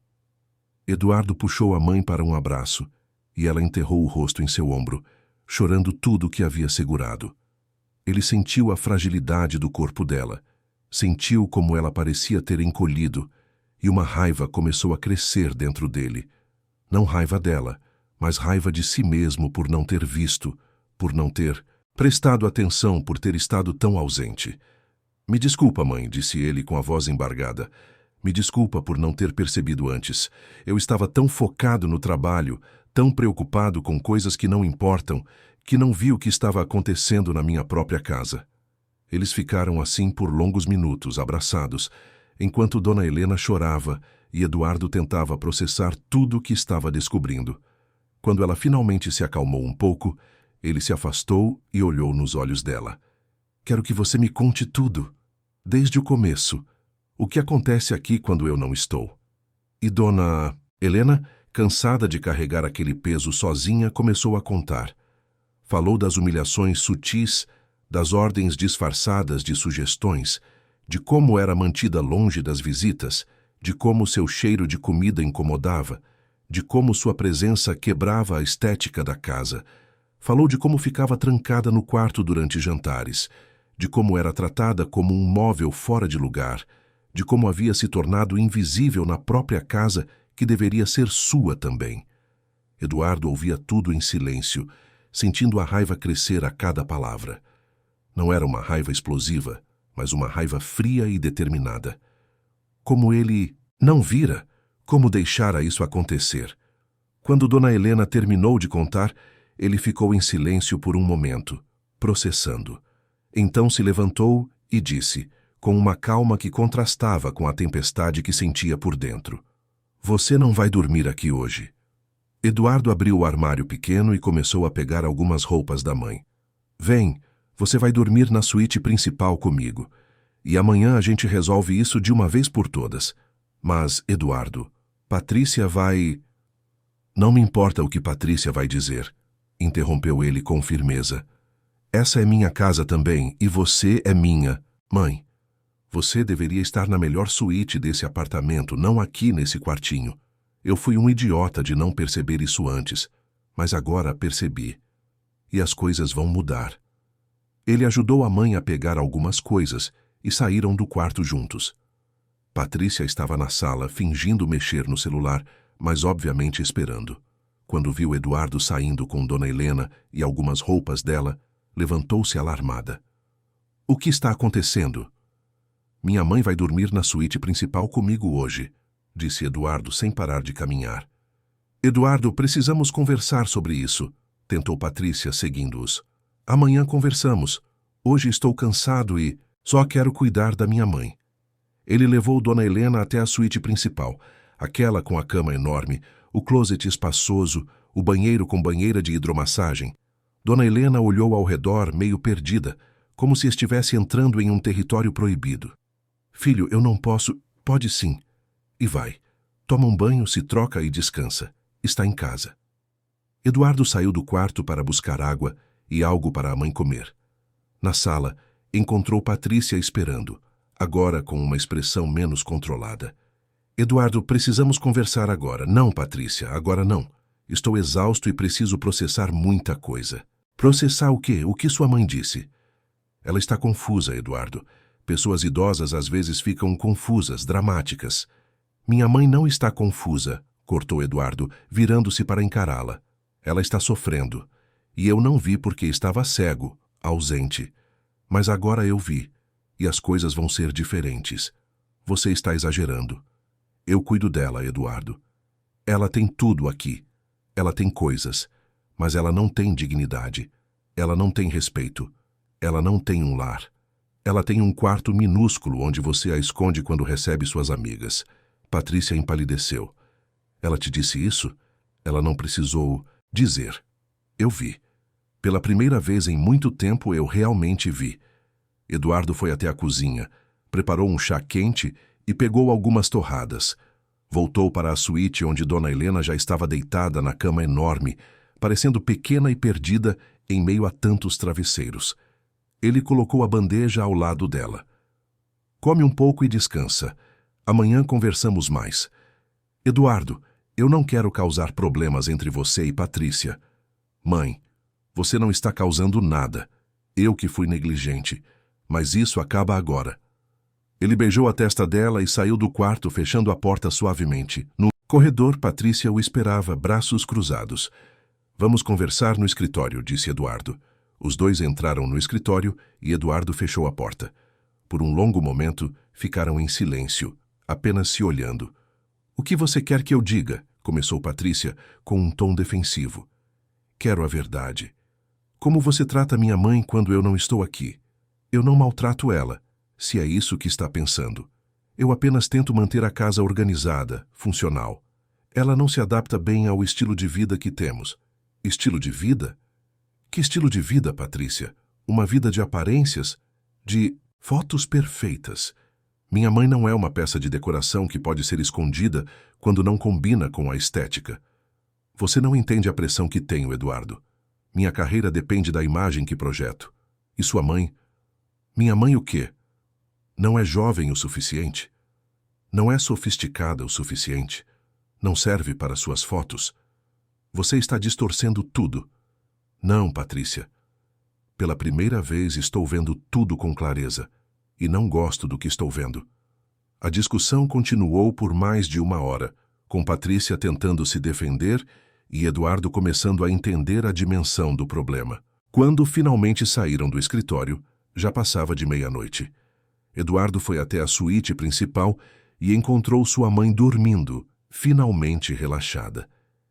Eduardo puxou a mãe para um abraço, e ela enterrou o rosto em seu ombro, chorando tudo o que havia segurado. Ele sentiu a fragilidade do corpo dela, sentiu como ela parecia ter encolhido, e uma raiva começou a crescer dentro dele. Não raiva dela, mas raiva de si mesmo por não ter visto, por não ter prestado atenção, por ter estado tão ausente. Me desculpa, mãe, disse ele com a voz embargada. Me desculpa por não ter percebido antes. Eu estava tão focado no trabalho, tão preocupado com coisas que não importam, que não vi o que estava acontecendo na minha própria casa. Eles ficaram assim por longos minutos, abraçados, enquanto Dona Helena chorava e Eduardo tentava processar tudo o que estava descobrindo. Quando ela finalmente se acalmou um pouco, ele se afastou e olhou nos olhos dela. Quero que você me conte tudo, desde o começo. O que acontece aqui quando eu não estou? E Dona Helena, cansada de carregar aquele peso sozinha, começou a contar. Falou das humilhações sutis, das ordens disfarçadas de sugestões, de como era mantida longe das visitas, de como seu cheiro de comida incomodava, de como sua presença quebrava a estética da casa. Falou de como ficava trancada no quarto durante jantares, de como era tratada como um móvel fora de lugar, de como havia se tornado invisível na própria casa que deveria ser sua também. Eduardo ouvia tudo em silêncio, sentindo a raiva crescer a cada palavra. Não era uma raiva explosiva, mas uma raiva fria e determinada. Como ele não vira, como deixara isso acontecer. Quando Dona Helena terminou de contar, ele ficou em silêncio por um momento, processando. Então se levantou e disse, com uma calma que contrastava com a tempestade que sentia por dentro: Você não vai dormir aqui hoje. Eduardo abriu o armário pequeno e começou a pegar algumas roupas da mãe. Vem, você vai dormir na suíte principal comigo. E amanhã a gente resolve isso de uma vez por todas. Mas, Eduardo, Patrícia vai... Não me importa o que Patrícia vai dizer, interrompeu ele com firmeza. Essa é minha casa também e você é minha, mãe. Você deveria estar na melhor suíte desse apartamento, não aqui nesse quartinho. Eu fui um idiota de não perceber isso antes, mas agora percebi. E as coisas vão mudar. Ele ajudou a mãe a pegar algumas coisas e saíram do quarto juntos. Patrícia estava na sala, fingindo mexer no celular, mas obviamente esperando. Quando viu Eduardo saindo com Dona Helena e algumas roupas dela, levantou-se alarmada. O que está acontecendo? Minha mãe vai dormir na suíte principal comigo hoje, disse Eduardo sem parar de caminhar. Eduardo, precisamos conversar sobre isso, tentou Patrícia, seguindo-os. Amanhã conversamos. Hoje estou cansado e só quero cuidar da minha mãe. Ele levou Dona Helena até a suíte principal, aquela com a cama enorme, o closet espaçoso, o banheiro com banheira de hidromassagem. Dona Helena olhou ao redor, meio perdida, como se estivesse entrando em um território proibido. Filho, eu não posso... Pode sim. E vai. Toma um banho, se troca e descansa. Está em casa. Eduardo saiu do quarto para buscar água e algo para a mãe comer. Na sala, encontrou Patrícia esperando, agora com uma expressão menos controlada. Eduardo, precisamos conversar agora. Não, Patrícia, agora não. Estou exausto e preciso processar muita coisa. Processar o quê? O que sua mãe disse? Ela está confusa, Eduardo. Pessoas idosas às vezes ficam confusas, dramáticas. Minha mãe não está confusa, cortou Eduardo, virando-se para encará-la. Ela está sofrendo. E eu não vi porque estava cego, ausente. Mas agora eu vi. E as coisas vão ser diferentes. Você está exagerando. Eu cuido dela, Eduardo. Ela tem tudo aqui. Ela tem coisas. Mas ela não tem dignidade. Ela não tem respeito. Ela não tem um lar. Ela tem um quarto minúsculo onde você a esconde quando recebe suas amigas. Patrícia empalideceu. Ela te disse isso? Ela não precisou dizer. Eu vi. Pela primeira vez em muito tempo eu realmente vi. Eduardo foi até a cozinha, preparou um chá quente e pegou algumas torradas. Voltou para a suíte onde Dona Helena já estava deitada na cama enorme, parecendo pequena e perdida em meio a tantos travesseiros. Ele colocou a bandeja ao lado dela. Come um pouco e descansa. Amanhã conversamos mais. Eduardo, eu não quero causar problemas entre você e Patrícia. Mãe, você não está causando nada. Eu que fui negligente. Mas isso acaba agora. Ele beijou a testa dela e saiu do quarto, fechando a porta suavemente. No corredor, Patrícia o esperava, braços cruzados. Vamos conversar no escritório, disse Eduardo. Os dois entraram no escritório e Eduardo fechou a porta. Por um longo momento, ficaram em silêncio, apenas se olhando. O que você quer que eu diga? Começou Patrícia, com um tom defensivo. Quero a verdade. Como você trata minha mãe quando eu não estou aqui? Eu não maltrato ela, se é isso que está pensando. Eu apenas tento manter a casa organizada, funcional. Ela não se adapta bem ao estilo de vida que temos. Estilo de vida? Que estilo de vida, Patrícia? Uma vida de aparências? De fotos perfeitas. Minha mãe não é uma peça de decoração que pode ser escondida quando não combina com a estética. Você não entende a pressão que tenho, Eduardo. Minha carreira depende da imagem que projeto. E sua mãe? Minha mãe o quê? Não é jovem o suficiente? Não é sofisticada o suficiente? Não serve para suas fotos? Você está distorcendo tudo. Não, Patrícia. Pela primeira vez estou vendo tudo com clareza, e não gosto do que estou vendo. A discussão continuou por mais de 1 hora, com Patrícia tentando se defender e Eduardo começando a entender a dimensão do problema. Quando finalmente saíram do escritório, já passava de meia-noite. Eduardo foi até a suíte principal e encontrou sua mãe dormindo, finalmente relaxada.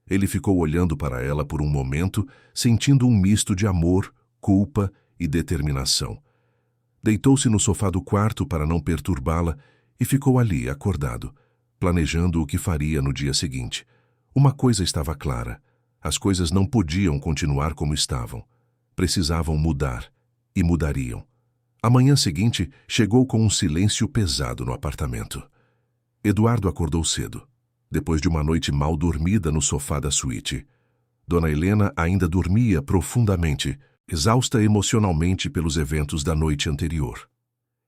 Ele ficou olhando para ela por um momento, sentindo um misto de amor, culpa e determinação. Deitou-se no sofá do quarto para não perturbá-la e ficou ali, acordado, planejando o que faria no dia seguinte. Uma coisa estava clara: as coisas não podiam continuar como estavam. Precisavam mudar, e mudariam. A manhã seguinte chegou com um silêncio pesado no apartamento. Eduardo acordou cedo, depois de uma noite mal dormida no sofá da suíte. Dona Helena ainda dormia profundamente, exausta emocionalmente pelos eventos da noite anterior.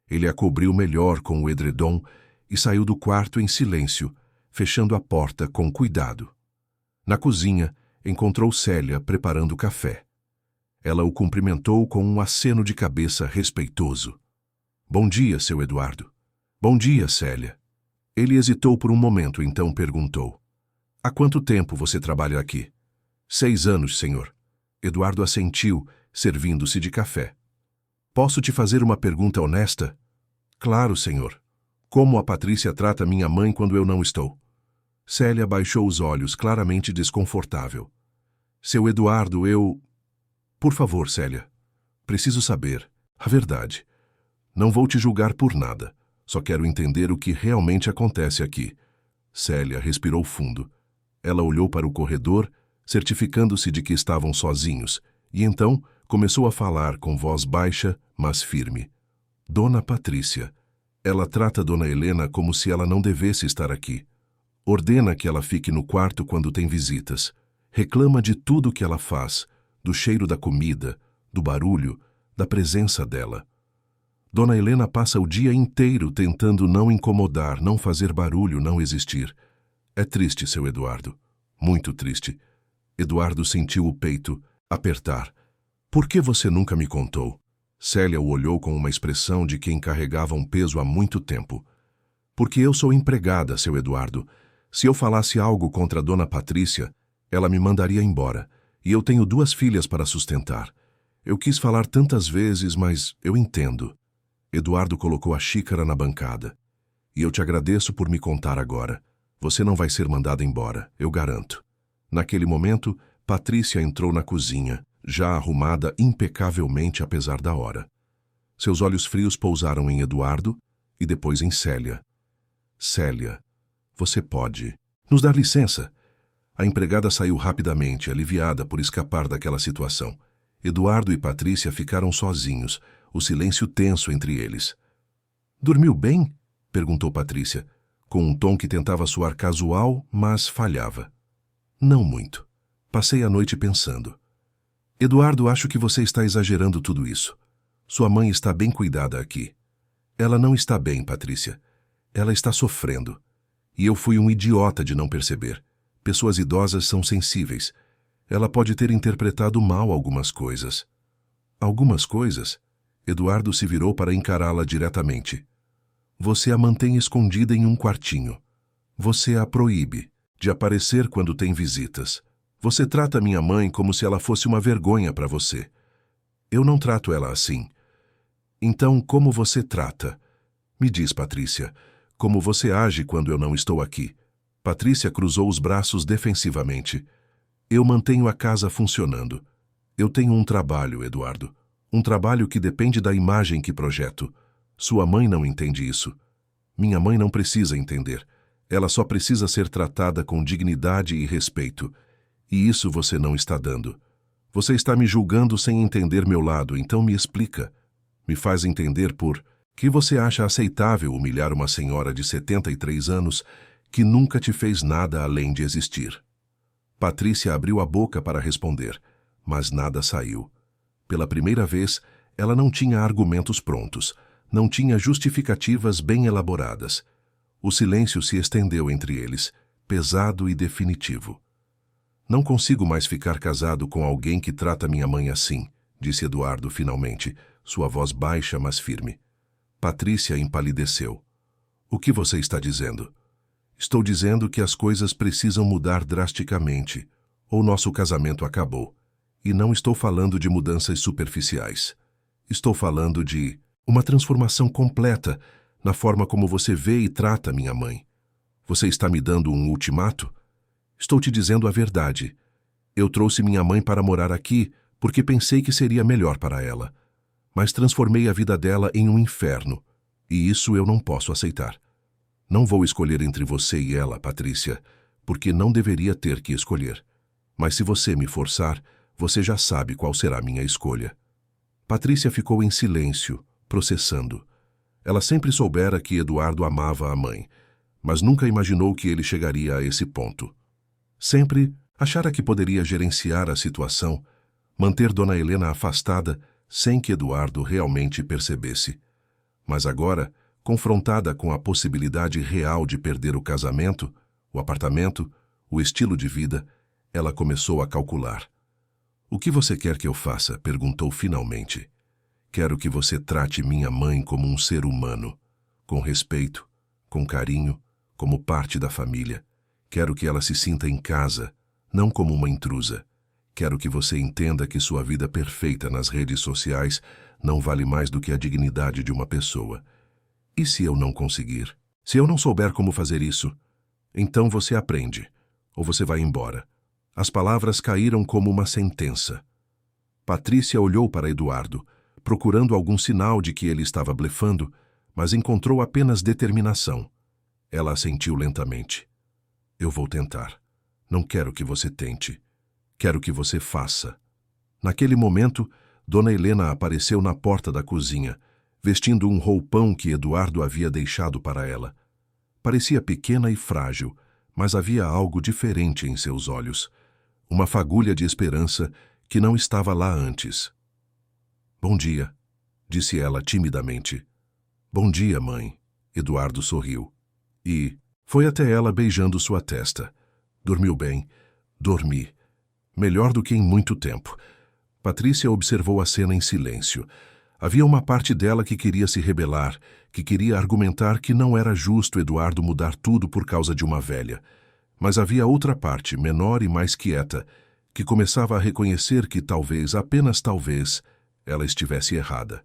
Ele a cobriu melhor com o edredom e saiu do quarto em silêncio, fechando a porta com cuidado. Na cozinha, encontrou Célia preparando café. Ela o cumprimentou com um aceno de cabeça respeitoso. Bom dia, seu Eduardo. Bom dia, Célia. Ele hesitou por um momento, então perguntou. Há quanto tempo você trabalha aqui? 6 anos, senhor. Eduardo assentiu, servindo-se de café. Posso te fazer uma pergunta honesta? Claro, senhor. Como a Patrícia trata minha mãe quando eu não estou? Célia baixou os olhos, claramente desconfortável. Seu Eduardo, eu... Por favor, Célia. Preciso saber a verdade. Não vou te julgar por nada. Só quero entender o que realmente acontece aqui. Célia respirou fundo. Ela olhou para o corredor, certificando-se de que estavam sozinhos, e então começou a falar com voz baixa, mas firme. Dona Patrícia. Ela trata Dona Helena como se ela não devesse estar aqui. Ordena que ela fique no quarto quando tem visitas. Reclama de tudo que ela faz, do cheiro da comida, do barulho, da presença dela. Dona Helena passa o dia inteiro tentando não incomodar, não fazer barulho, não existir. É triste, seu Eduardo. Muito triste. Eduardo sentiu o peito apertar. Por que você nunca me contou? Célia o olhou com uma expressão de quem carregava um peso há muito tempo. Porque eu sou empregada, seu Eduardo. Se eu falasse algo contra a Dona Patrícia, ela me mandaria embora. E eu tenho 2 filhas para sustentar. Eu quis falar tantas vezes, mas eu entendo. Eduardo colocou a xícara na bancada. E eu te agradeço por me contar agora. Você não vai ser mandada embora, eu garanto. Naquele momento, Patrícia entrou na cozinha, já arrumada impecavelmente apesar da hora. Seus olhos frios pousaram em Eduardo e depois em Célia. Célia, você pode nos dar licença? A empregada saiu rapidamente, aliviada por escapar daquela situação. Eduardo e Patrícia ficaram sozinhos, o silêncio tenso entre eles. Dormiu bem? Perguntou Patrícia, com um tom que tentava soar casual, mas falhava. Não muito. Passei a noite pensando. Eduardo, acho que você está exagerando tudo isso. Sua mãe está bem cuidada aqui. Ela não está bem, Patrícia. Ela está sofrendo. E eu fui um idiota de não perceber. Pessoas idosas são sensíveis. Ela pode ter interpretado mal algumas coisas. Algumas coisas? Eduardo se virou para encará-la diretamente. Você a mantém escondida em um quartinho. Você a proíbe de aparecer quando tem visitas. Você trata minha mãe como se ela fosse uma vergonha para você. Eu não trato ela assim. Então, como você trata? Me diz, Patrícia, como você age quando eu não estou aqui? Patrícia cruzou os braços defensivamente. Eu mantenho a casa funcionando. Eu tenho um trabalho, Eduardo. Um trabalho que depende da imagem que projeto. Sua mãe não entende isso. Minha mãe não precisa entender. Ela só precisa ser tratada com dignidade e respeito. E isso você não está dando. Você está me julgando sem entender meu lado, então me explica. Me faz entender por que você acha aceitável humilhar uma senhora de 73 anos que nunca te fez nada além de existir. Patrícia abriu a boca para responder, mas nada saiu. Pela primeira vez, ela não tinha argumentos prontos, não tinha justificativas bem elaboradas. O silêncio se estendeu entre eles, pesado e definitivo. Não consigo mais ficar casado com alguém que trata minha mãe assim, disse Eduardo finalmente, sua voz baixa, mas firme. Patrícia empalideceu. O que você está dizendo? Estou dizendo que as coisas precisam mudar drasticamente, ou nosso casamento acabou. E não estou falando de mudanças superficiais. Estou falando de uma transformação completa na forma como você vê e trata minha mãe. Você está me dando um ultimato? Estou te dizendo a verdade. Eu trouxe minha mãe para morar aqui porque pensei que seria melhor para ela. Mas transformei a vida dela em um inferno, e isso eu não posso aceitar. Não vou escolher entre você e ela, Patrícia, porque não deveria ter que escolher. Mas se você me forçar, você já sabe qual será minha escolha. Patrícia ficou em silêncio, processando. Ela sempre soubera que Eduardo amava a mãe, mas nunca imaginou que ele chegaria a esse ponto. Sempre achara que poderia gerenciar a situação, manter Dona Helena afastada sem que Eduardo realmente percebesse. Mas agora, confrontada com a possibilidade real de perder o casamento, o apartamento, o estilo de vida, ela começou a calcular. O que você quer que eu faça? Perguntou finalmente. Quero que você trate minha mãe como um ser humano, com respeito, com carinho, como parte da família. Quero que ela se sinta em casa, não como uma intrusa. Quero que você entenda que sua vida perfeita nas redes sociais não vale mais do que a dignidade de uma pessoa. E se eu não conseguir? Se eu não souber como fazer isso? Então você aprende, ou você vai embora. As palavras caíram como uma sentença. Patrícia olhou para Eduardo, procurando algum sinal de que ele estava blefando, mas encontrou apenas determinação. Ela assentiu lentamente. Eu vou tentar. Não quero que você tente. Quero que você faça. Naquele momento, Dona Helena apareceu na porta da cozinha, vestindo um roupão que Eduardo havia deixado para ela. Parecia pequena e frágil, mas havia algo diferente em seus olhos. Uma fagulha de esperança que não estava lá antes. Bom dia, disse ela timidamente. Bom dia, mãe. Eduardo sorriu. E foi até ela beijando sua testa. Dormiu bem? Dormi. Melhor do que em muito tempo. Patrícia observou a cena em silêncio. Havia uma parte dela que queria se rebelar, que queria argumentar que não era justo Eduardo mudar tudo por causa de uma velha. Mas havia outra parte, menor e mais quieta, que começava a reconhecer que talvez, apenas talvez, ela estivesse errada.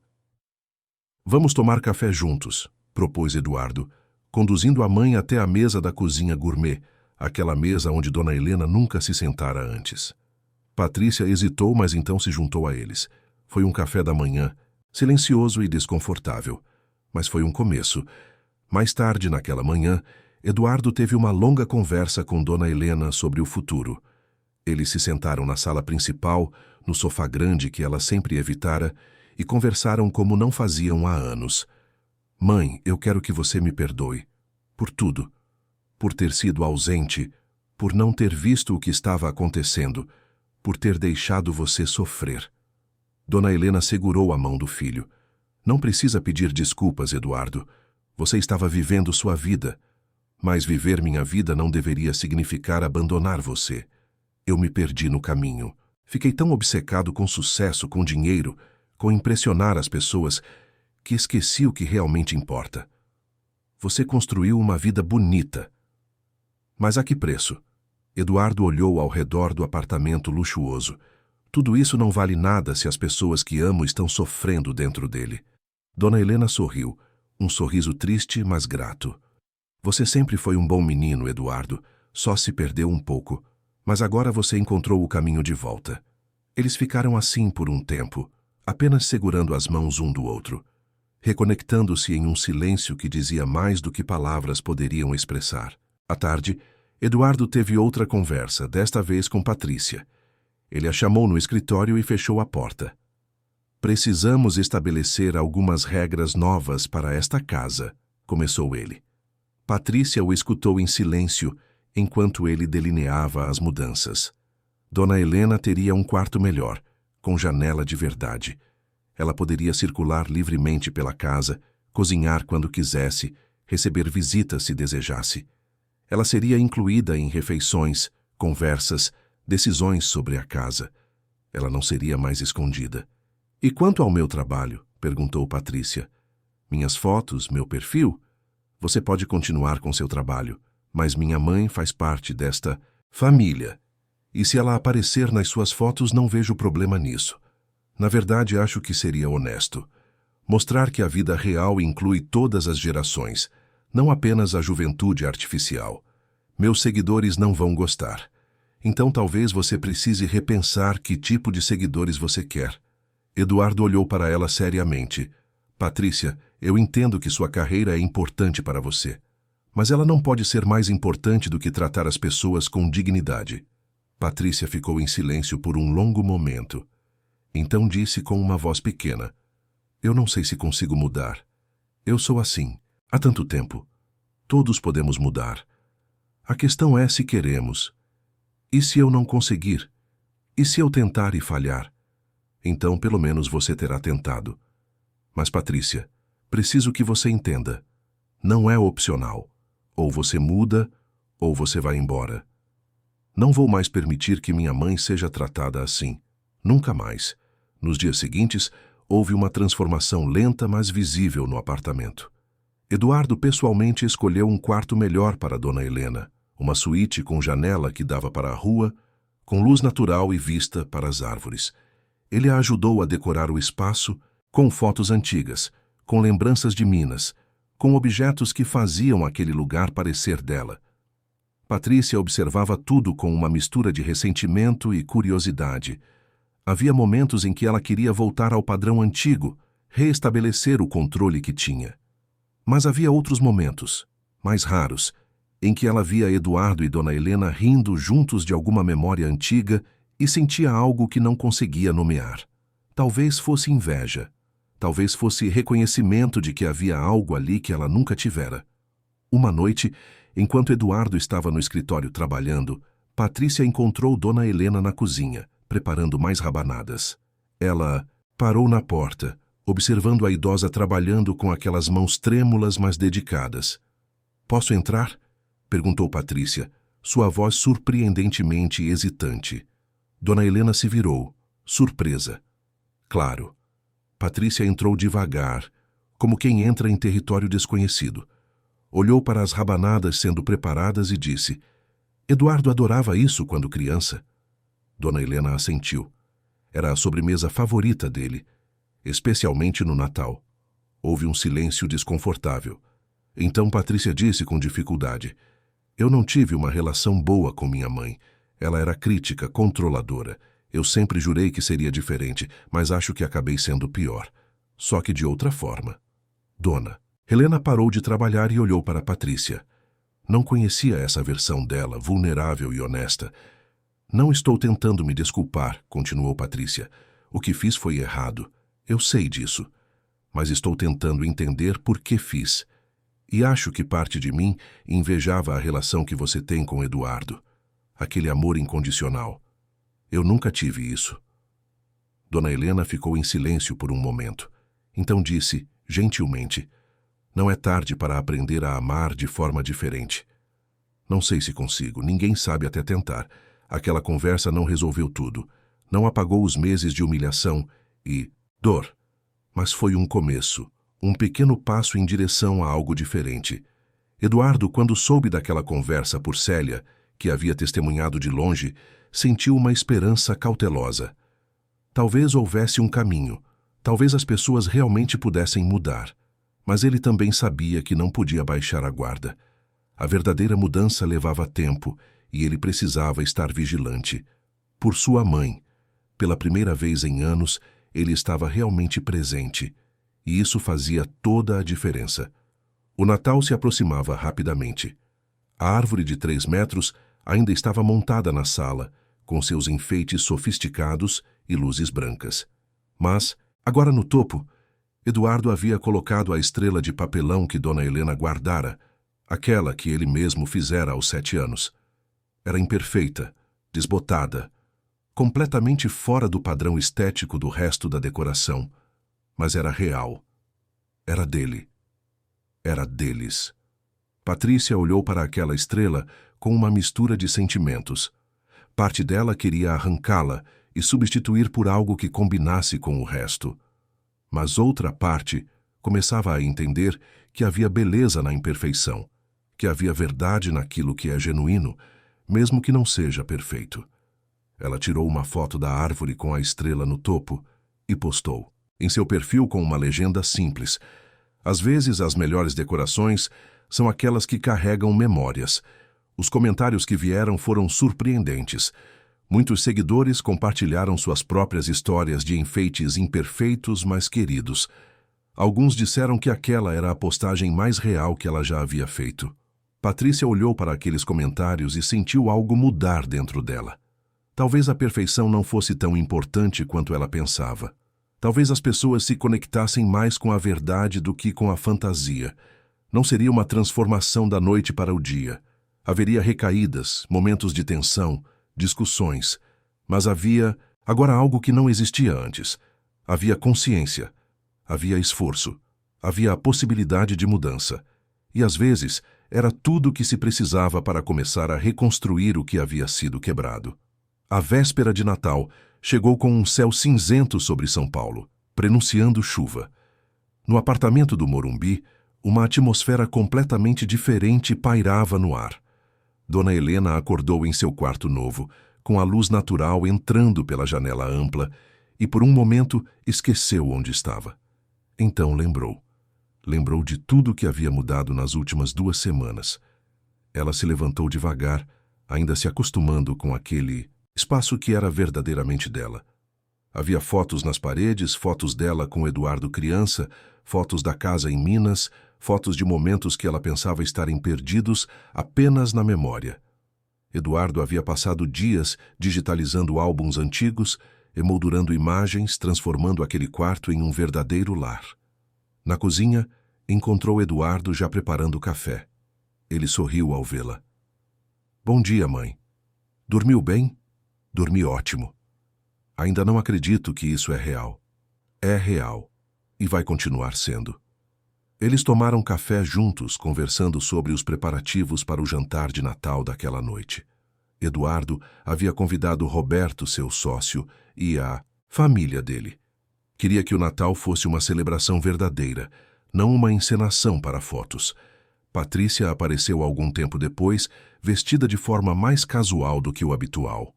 Vamos tomar café juntos, propôs Eduardo, conduzindo a mãe até a mesa da cozinha gourmet, aquela mesa onde Dona Helena nunca se sentara antes. Patrícia hesitou, mas então se juntou a eles. Foi um café da manhã, silencioso e desconfortável. Mas foi um começo. Mais tarde, naquela manhã, Eduardo teve uma longa conversa com Dona Helena sobre o futuro. Eles se sentaram na sala principal, no sofá grande que ela sempre evitara, e conversaram como não faziam há anos. Mãe, eu quero que você me perdoe. Por tudo. Por ter sido ausente, por não ter visto o que estava acontecendo, por ter deixado você sofrer. Dona Helena segurou a mão do filho. Não precisa pedir desculpas, Eduardo. Você estava vivendo sua vida. Mas viver minha vida não deveria significar abandonar você. Eu me perdi no caminho. Fiquei tão obcecado com sucesso, com dinheiro, com impressionar as pessoas, que esqueci o que realmente importa. Você construiu uma vida bonita. Mas a que preço? Eduardo olhou ao redor do apartamento luxuoso. Tudo isso não vale nada se as pessoas que amo estão sofrendo dentro dele. Dona Helena sorriu, um sorriso triste, mas grato. Você sempre foi um bom menino, Eduardo. Só se perdeu um pouco. Mas agora você encontrou o caminho de volta. Eles ficaram assim por um tempo, apenas segurando as mãos um do outro, reconectando-se em um silêncio que dizia mais do que palavras poderiam expressar. À tarde, Eduardo teve outra conversa, desta vez com Patrícia. Ele a chamou no escritório e fechou a porta. Precisamos estabelecer algumas regras novas para esta casa, começou ele. Patrícia o escutou em silêncio enquanto ele delineava as mudanças. Dona Helena teria um quarto melhor, com janela de verdade. Ela poderia circular livremente pela casa, cozinhar quando quisesse, receber visitas se desejasse. Ela seria incluída em refeições, conversas, decisões sobre a casa. Ela não seria mais escondida. E quanto ao meu trabalho? Perguntou Patrícia. Minhas fotos, meu perfil? Você pode continuar com seu trabalho, mas minha mãe faz parte desta família. E se ela aparecer nas suas fotos, não vejo problema nisso. Na verdade, acho que seria honesto. Mostrar que a vida real inclui todas as gerações, não apenas a juventude artificial. Meus seguidores não vão gostar. Então talvez você precise repensar que tipo de seguidores você quer. Eduardo olhou para ela seriamente. Patrícia, eu entendo que sua carreira é importante para você, mas ela não pode ser mais importante do que tratar as pessoas com dignidade. Patrícia ficou em silêncio por um longo momento. Então disse com uma voz pequena: Eu não sei se consigo mudar. Eu sou assim, há tanto tempo. Todos podemos mudar. A questão é se queremos. E se eu não conseguir? E se eu tentar e falhar? Então, pelo menos você terá tentado. Mas, Patrícia, preciso que você entenda. Não é opcional. Ou você muda, ou você vai embora. Não vou mais permitir que minha mãe seja tratada assim. Nunca mais. Nos dias seguintes, houve uma transformação lenta, mas visível no apartamento. Eduardo pessoalmente escolheu um quarto melhor para Dona Helena, uma suíte com janela que dava para a rua, com luz natural e vista para as árvores. Ele a ajudou a decorar o espaço com fotos antigas, com lembranças de Minas, com objetos que faziam aquele lugar parecer dela. Patrícia observava tudo com uma mistura de ressentimento e curiosidade. Havia momentos em que ela queria voltar ao padrão antigo, reestabelecer o controle que tinha. Mas havia outros momentos, mais raros, em que ela via Eduardo e Dona Helena rindo juntos de alguma memória antiga e sentia algo que não conseguia nomear. Talvez fosse inveja. Talvez fosse reconhecimento de que havia algo ali que ela nunca tivera. Uma noite, enquanto Eduardo estava no escritório trabalhando, Patrícia encontrou Dona Helena na cozinha, preparando mais rabanadas. Ela parou na porta, observando a idosa trabalhando com aquelas mãos trêmulas, mas dedicadas. "Posso entrar?" perguntou Patrícia, sua voz surpreendentemente hesitante. Dona Helena se virou, surpresa. Claro. Patrícia entrou devagar, como quem entra em território desconhecido. Olhou para as rabanadas sendo preparadas e disse: "Eduardo adorava isso quando criança." Dona Helena assentiu. Era a sobremesa favorita dele, especialmente no Natal. Houve um silêncio desconfortável. Então Patrícia disse com dificuldade: "Eu não tive uma relação boa com minha mãe. Ela era crítica, controladora. Eu sempre jurei que seria diferente, mas acho que acabei sendo pior. Só que de outra forma." Dona Helena parou de trabalhar e olhou para Patrícia. Não conhecia essa versão dela, vulnerável e honesta. "Não estou tentando me desculpar", continuou Patrícia. "O que fiz foi errado. Eu sei disso, mas estou tentando entender por que fiz. E acho que parte de mim invejava a relação que você tem com Eduardo. Aquele amor incondicional. Eu nunca tive isso. Dona Helena ficou em silêncio por um momento. Então disse, gentilmente, não é tarde para aprender a amar de forma diferente. Não sei se consigo, ninguém sabe até tentar. Aquela conversa não resolveu tudo. Não apagou os meses de humilhação e dor. Mas foi um começo, um pequeno passo em direção a algo diferente. Eduardo, quando soube daquela conversa por Célia, que havia testemunhado de longe, sentiu uma esperança cautelosa. Talvez houvesse um caminho, talvez as pessoas realmente pudessem mudar. Mas ele também sabia que não podia baixar a guarda. A verdadeira mudança levava tempo e ele precisava estar vigilante. Por sua mãe. Pela primeira vez em anos, ele estava realmente presente. E isso fazia toda a diferença. O Natal se aproximava rapidamente. A árvore de 3 metros ainda estava montada na sala, com seus enfeites sofisticados e luzes brancas. Mas, agora no topo, Eduardo havia colocado a estrela de papelão que Dona Helena guardara, aquela que ele mesmo fizera aos 7 anos. Era imperfeita, desbotada, completamente fora do padrão estético do resto da decoração, mas era real. Era dele. Era deles. Patrícia olhou para aquela estrela com uma mistura de sentimentos. Parte dela queria arrancá-la e substituir por algo que combinasse com o resto. Mas outra parte começava a entender que havia beleza na imperfeição, que havia verdade naquilo que é genuíno, mesmo que não seja perfeito. Ela tirou uma foto da árvore com a estrela no topo e postou, em seu perfil com uma legenda simples. Às vezes, as melhores decorações são aquelas que carregam memórias. Os comentários que vieram foram surpreendentes. Muitos seguidores compartilharam suas próprias histórias de enfeites imperfeitos, mas queridos. Alguns disseram que aquela era a postagem mais real que ela já havia feito. Patrícia olhou para aqueles comentários e sentiu algo mudar dentro dela. Talvez a perfeição não fosse tão importante quanto ela pensava. Talvez as pessoas se conectassem mais com a verdade do que com a fantasia. Não seria uma transformação da noite para o dia. Haveria recaídas, momentos de tensão, discussões. Mas havia agora algo que não existia antes. Havia consciência. Havia esforço. Havia a possibilidade de mudança. E às vezes era tudo o que se precisava para começar a reconstruir o que havia sido quebrado. A véspera de Natal chegou com um céu cinzento sobre São Paulo, prenunciando chuva. No apartamento do Morumbi, uma atmosfera completamente diferente pairava no ar. Dona Helena acordou em seu quarto novo, com a luz natural entrando pela janela ampla, e por um momento esqueceu onde estava. Então lembrou. Lembrou de tudo que havia mudado nas últimas 2 semanas. Ela se levantou devagar, ainda se acostumando com aquele espaço que era verdadeiramente dela. Havia fotos nas paredes, fotos dela com Eduardo criança, fotos da casa em Minas, fotos de momentos que ela pensava estarem perdidos apenas na memória. Eduardo havia passado dias digitalizando álbuns antigos, emoldurando imagens, transformando aquele quarto em um verdadeiro lar. Na cozinha, encontrou Eduardo já preparando o café. Ele sorriu ao vê-la. Bom dia, mãe. Dormiu bem? Dormi ótimo. Ainda não acredito que isso é real. É real. E vai continuar sendo. Eles tomaram café juntos, conversando sobre os preparativos para o jantar de Natal daquela noite. Eduardo havia convidado Roberto, seu sócio, e a família dele. Queria que o Natal fosse uma celebração verdadeira, não uma encenação para fotos. Patrícia apareceu algum tempo depois, vestida de forma mais casual do que o habitual.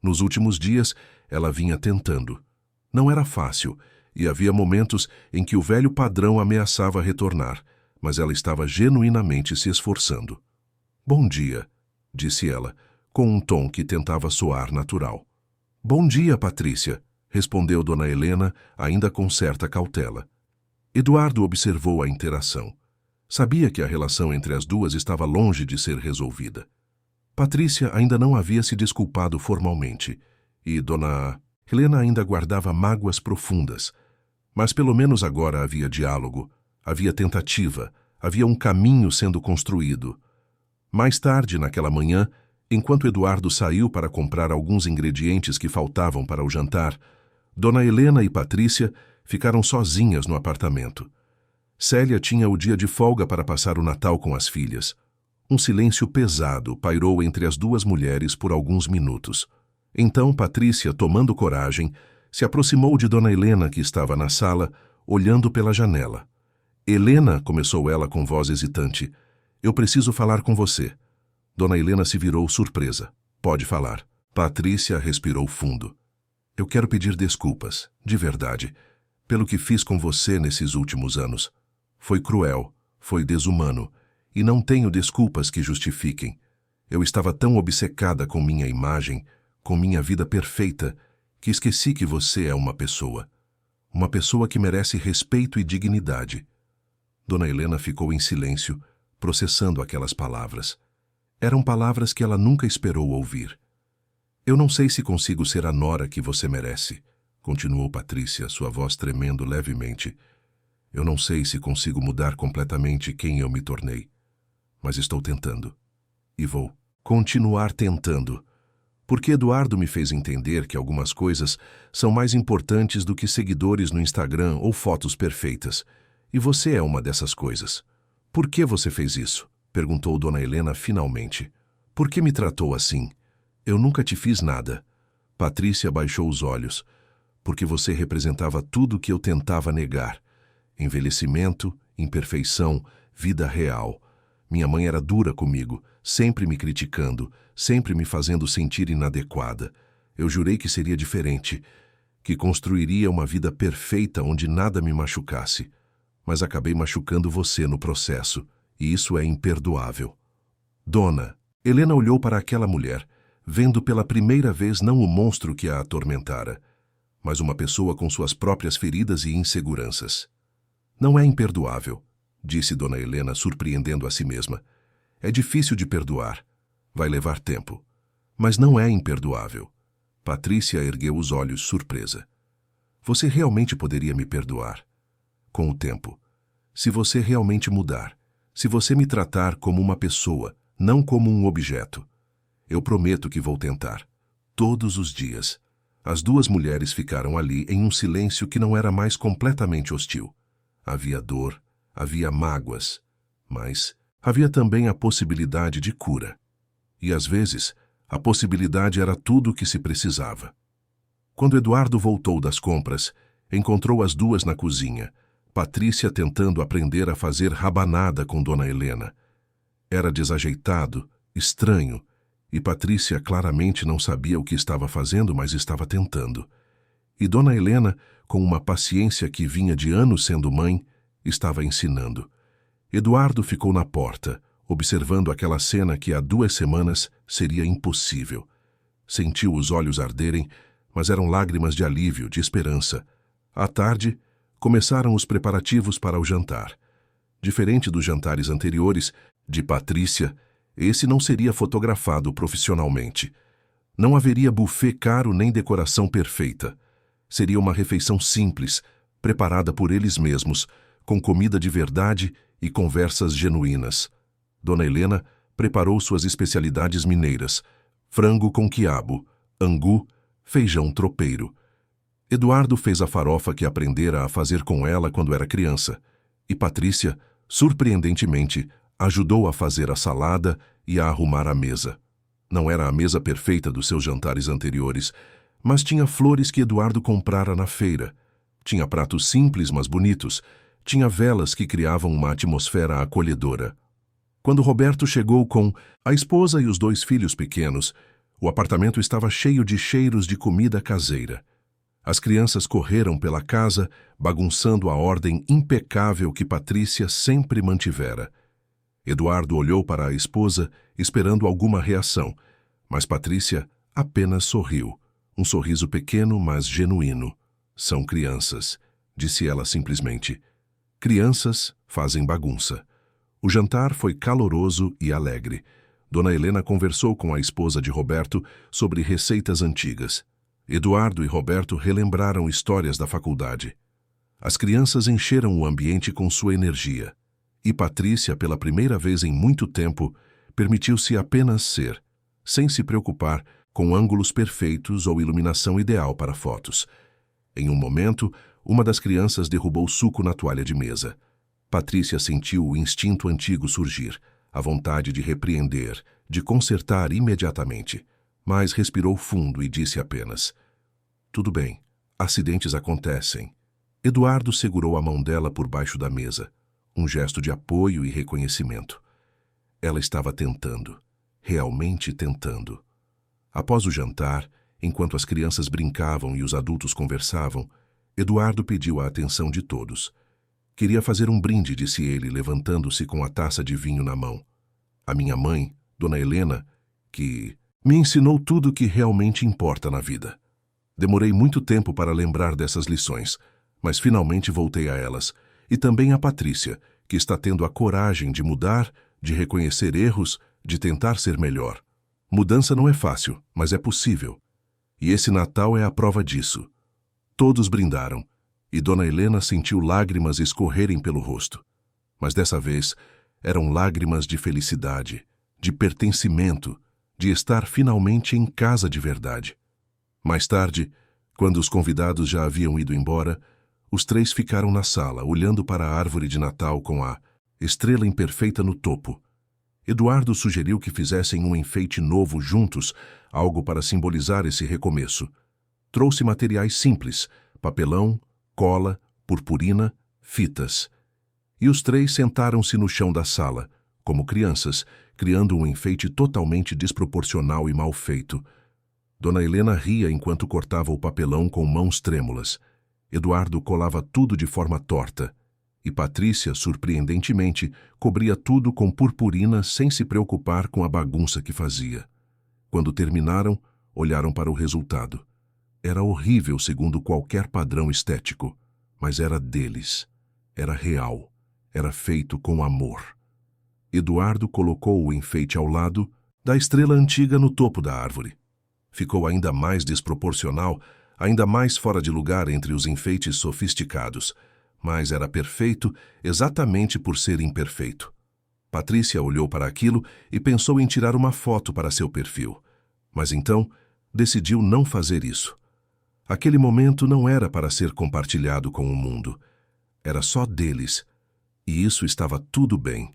Nos últimos dias, ela vinha tentando. Não era fácil, e havia momentos em que o velho padrão ameaçava retornar, mas ela estava genuinamente se esforçando. Bom dia, disse ela, com um tom que tentava soar natural. Bom dia, Patrícia, respondeu Dona Helena, ainda com certa cautela. Eduardo observou a interação. Sabia que a relação entre as duas estava longe de ser resolvida. Patrícia ainda não havia se desculpado formalmente, e Dona Helena ainda guardava mágoas profundas. Mas pelo menos agora havia diálogo, havia tentativa, havia um caminho sendo construído. Mais tarde, naquela manhã, enquanto Eduardo saiu para comprar alguns ingredientes que faltavam para o jantar, Dona Helena e Patrícia ficaram sozinhas no apartamento. Célia tinha o dia de folga para passar o Natal com as filhas. Um silêncio pesado pairou entre as duas mulheres por alguns minutos. Então Patrícia, tomando coragem, se aproximou de Dona Helena, que estava na sala, olhando pela janela. Helena, começou ela com voz hesitante, eu preciso falar com você. Dona Helena se virou surpresa. Pode falar. Patrícia respirou fundo. Eu quero pedir desculpas, de verdade, pelo que fiz com você nesses últimos anos. Foi cruel, foi desumano, e não tenho desculpas que justifiquem. Eu estava tão obcecada com minha imagem, com minha vida perfeita, que esqueci que você é uma pessoa que merece respeito e dignidade. Dona Helena ficou em silêncio, processando aquelas palavras. Eram palavras que ela nunca esperou ouvir. Eu não sei se consigo ser a nora que você merece, continuou Patrícia, sua voz tremendo levemente. Eu não sei se consigo mudar completamente quem eu me tornei, mas estou tentando. E vou continuar tentando. Porque Eduardo me fez entender que algumas coisas são mais importantes do que seguidores no Instagram ou fotos perfeitas. E você é uma dessas coisas. Por que você fez isso? Perguntou Dona Helena finalmente. Por que me tratou assim? Eu nunca te fiz nada. Patrícia baixou os olhos. Porque você representava tudo que eu tentava negar. Envelhecimento, imperfeição, vida real. Minha mãe era dura comigo, sempre me criticando, sempre me fazendo sentir inadequada. Eu jurei que seria diferente, que construiria uma vida perfeita onde nada me machucasse. Mas acabei machucando você no processo, e isso é imperdoável. Dona, Helena olhou para aquela mulher, vendo pela primeira vez não o monstro que a atormentara, mas uma pessoa com suas próprias feridas e inseguranças. Não é imperdoável, disse Dona Helena, surpreendendo a si mesma. É difícil de perdoar. Vai levar tempo. Mas não é imperdoável. Patrícia ergueu os olhos, surpresa. Você realmente poderia me perdoar? Com o tempo. Se você realmente mudar. Se você me tratar como uma pessoa, não como um objeto. Eu prometo que vou tentar. Todos os dias. As duas mulheres ficaram ali em um silêncio que não era mais completamente hostil. Havia dor, havia mágoas, mas havia também a possibilidade de cura. E às vezes, a possibilidade era tudo o que se precisava. Quando Eduardo voltou das compras, encontrou as duas na cozinha, Patrícia tentando aprender a fazer rabanada com Dona Helena. Era desajeitado, estranho, e Patrícia claramente não sabia o que estava fazendo, mas estava tentando. E Dona Helena, com uma paciência que vinha de anos sendo mãe, estava ensinando. Eduardo ficou na porta, observando aquela cena que há 2 semanas seria impossível. Sentiu os olhos arderem, mas eram lágrimas de alívio, de esperança. À tarde, começaram os preparativos para o jantar. Diferente dos jantares anteriores, de Patrícia, esse não seria fotografado profissionalmente. Não haveria buffet caro nem decoração perfeita. Seria uma refeição simples, preparada por eles mesmos, com comida de verdade e conversas genuínas. Dona Helena preparou suas especialidades mineiras: frango com quiabo, angu, feijão tropeiro. Eduardo fez a farofa que aprendera a fazer com ela quando era criança, e Patrícia, surpreendentemente, ajudou a fazer a salada e a arrumar a mesa. Não era a mesa perfeita dos seus jantares anteriores, mas tinha flores que Eduardo comprara na feira. Tinha pratos simples, mas bonitos. Tinha velas que criavam uma atmosfera acolhedora. Quando Roberto chegou com a esposa e os 2 filhos pequenos, o apartamento estava cheio de cheiros de comida caseira. As crianças correram pela casa, bagunçando a ordem impecável que Patrícia sempre mantivera. Eduardo olhou para a esposa, esperando alguma reação, mas Patrícia apenas sorriu. Um sorriso pequeno, mas genuíno. São crianças, disse ela simplesmente. Crianças fazem bagunça. O jantar foi caloroso e alegre. Dona Helena conversou com a esposa de Roberto sobre receitas antigas. Eduardo e Roberto relembraram histórias da faculdade. As crianças encheram o ambiente com sua energia, e Patrícia, pela primeira vez em muito tempo, permitiu-se apenas ser, sem se preocupar com ângulos perfeitos ou iluminação ideal para fotos. Em um momento, uma das crianças derrubou suco na toalha de mesa. Patrícia sentiu o instinto antigo surgir, a vontade de repreender, de consertar imediatamente, mas respirou fundo e disse apenas: "Tudo bem, acidentes acontecem." Eduardo segurou a mão dela por baixo da mesa, um gesto de apoio e reconhecimento. Ela estava tentando, realmente tentando. Após o jantar, enquanto as crianças brincavam e os adultos conversavam, Eduardo pediu a atenção de todos. "Queria fazer um brinde", disse ele, levantando-se com a taça de vinho na mão. "A minha mãe, Dona Helena, que me ensinou tudo o que realmente importa na vida. Demorei muito tempo para lembrar dessas lições, mas finalmente voltei a elas. E também a Patrícia, que está tendo a coragem de mudar, de reconhecer erros, de tentar ser melhor. Mudança não é fácil, mas é possível. E esse Natal é a prova disso." Todos brindaram, e Dona Helena sentiu lágrimas escorrerem pelo rosto. Mas dessa vez, eram lágrimas de felicidade, de pertencimento, de estar finalmente em casa de verdade. Mais tarde, quando os convidados já haviam ido embora, os três ficaram na sala, olhando para a árvore de Natal com a estrela imperfeita no topo. Eduardo sugeriu que fizessem um enfeite novo juntos, algo para simbolizar esse recomeço. Trouxe materiais simples: papelão, cola, purpurina, fitas. E os três sentaram-se no chão da sala, como crianças, criando um enfeite totalmente desproporcional e mal feito. Dona Helena ria enquanto cortava o papelão com mãos trêmulas. Eduardo colava tudo de forma torta. E Patrícia, surpreendentemente, cobria tudo com purpurina sem se preocupar com a bagunça que fazia. Quando terminaram, olharam para o resultado. Era horrível segundo qualquer padrão estético, mas era deles. Era real. Era feito com amor. Eduardo colocou o enfeite ao lado da estrela antiga no topo da árvore. Ficou ainda mais desproporcional, ainda mais fora de lugar entre os enfeites sofisticados, mas era perfeito exatamente por ser imperfeito. Patrícia olhou para aquilo e pensou em tirar uma foto para seu perfil, mas então decidiu não fazer isso. Aquele momento não era para ser compartilhado com o mundo. Era só deles, e isso estava tudo bem.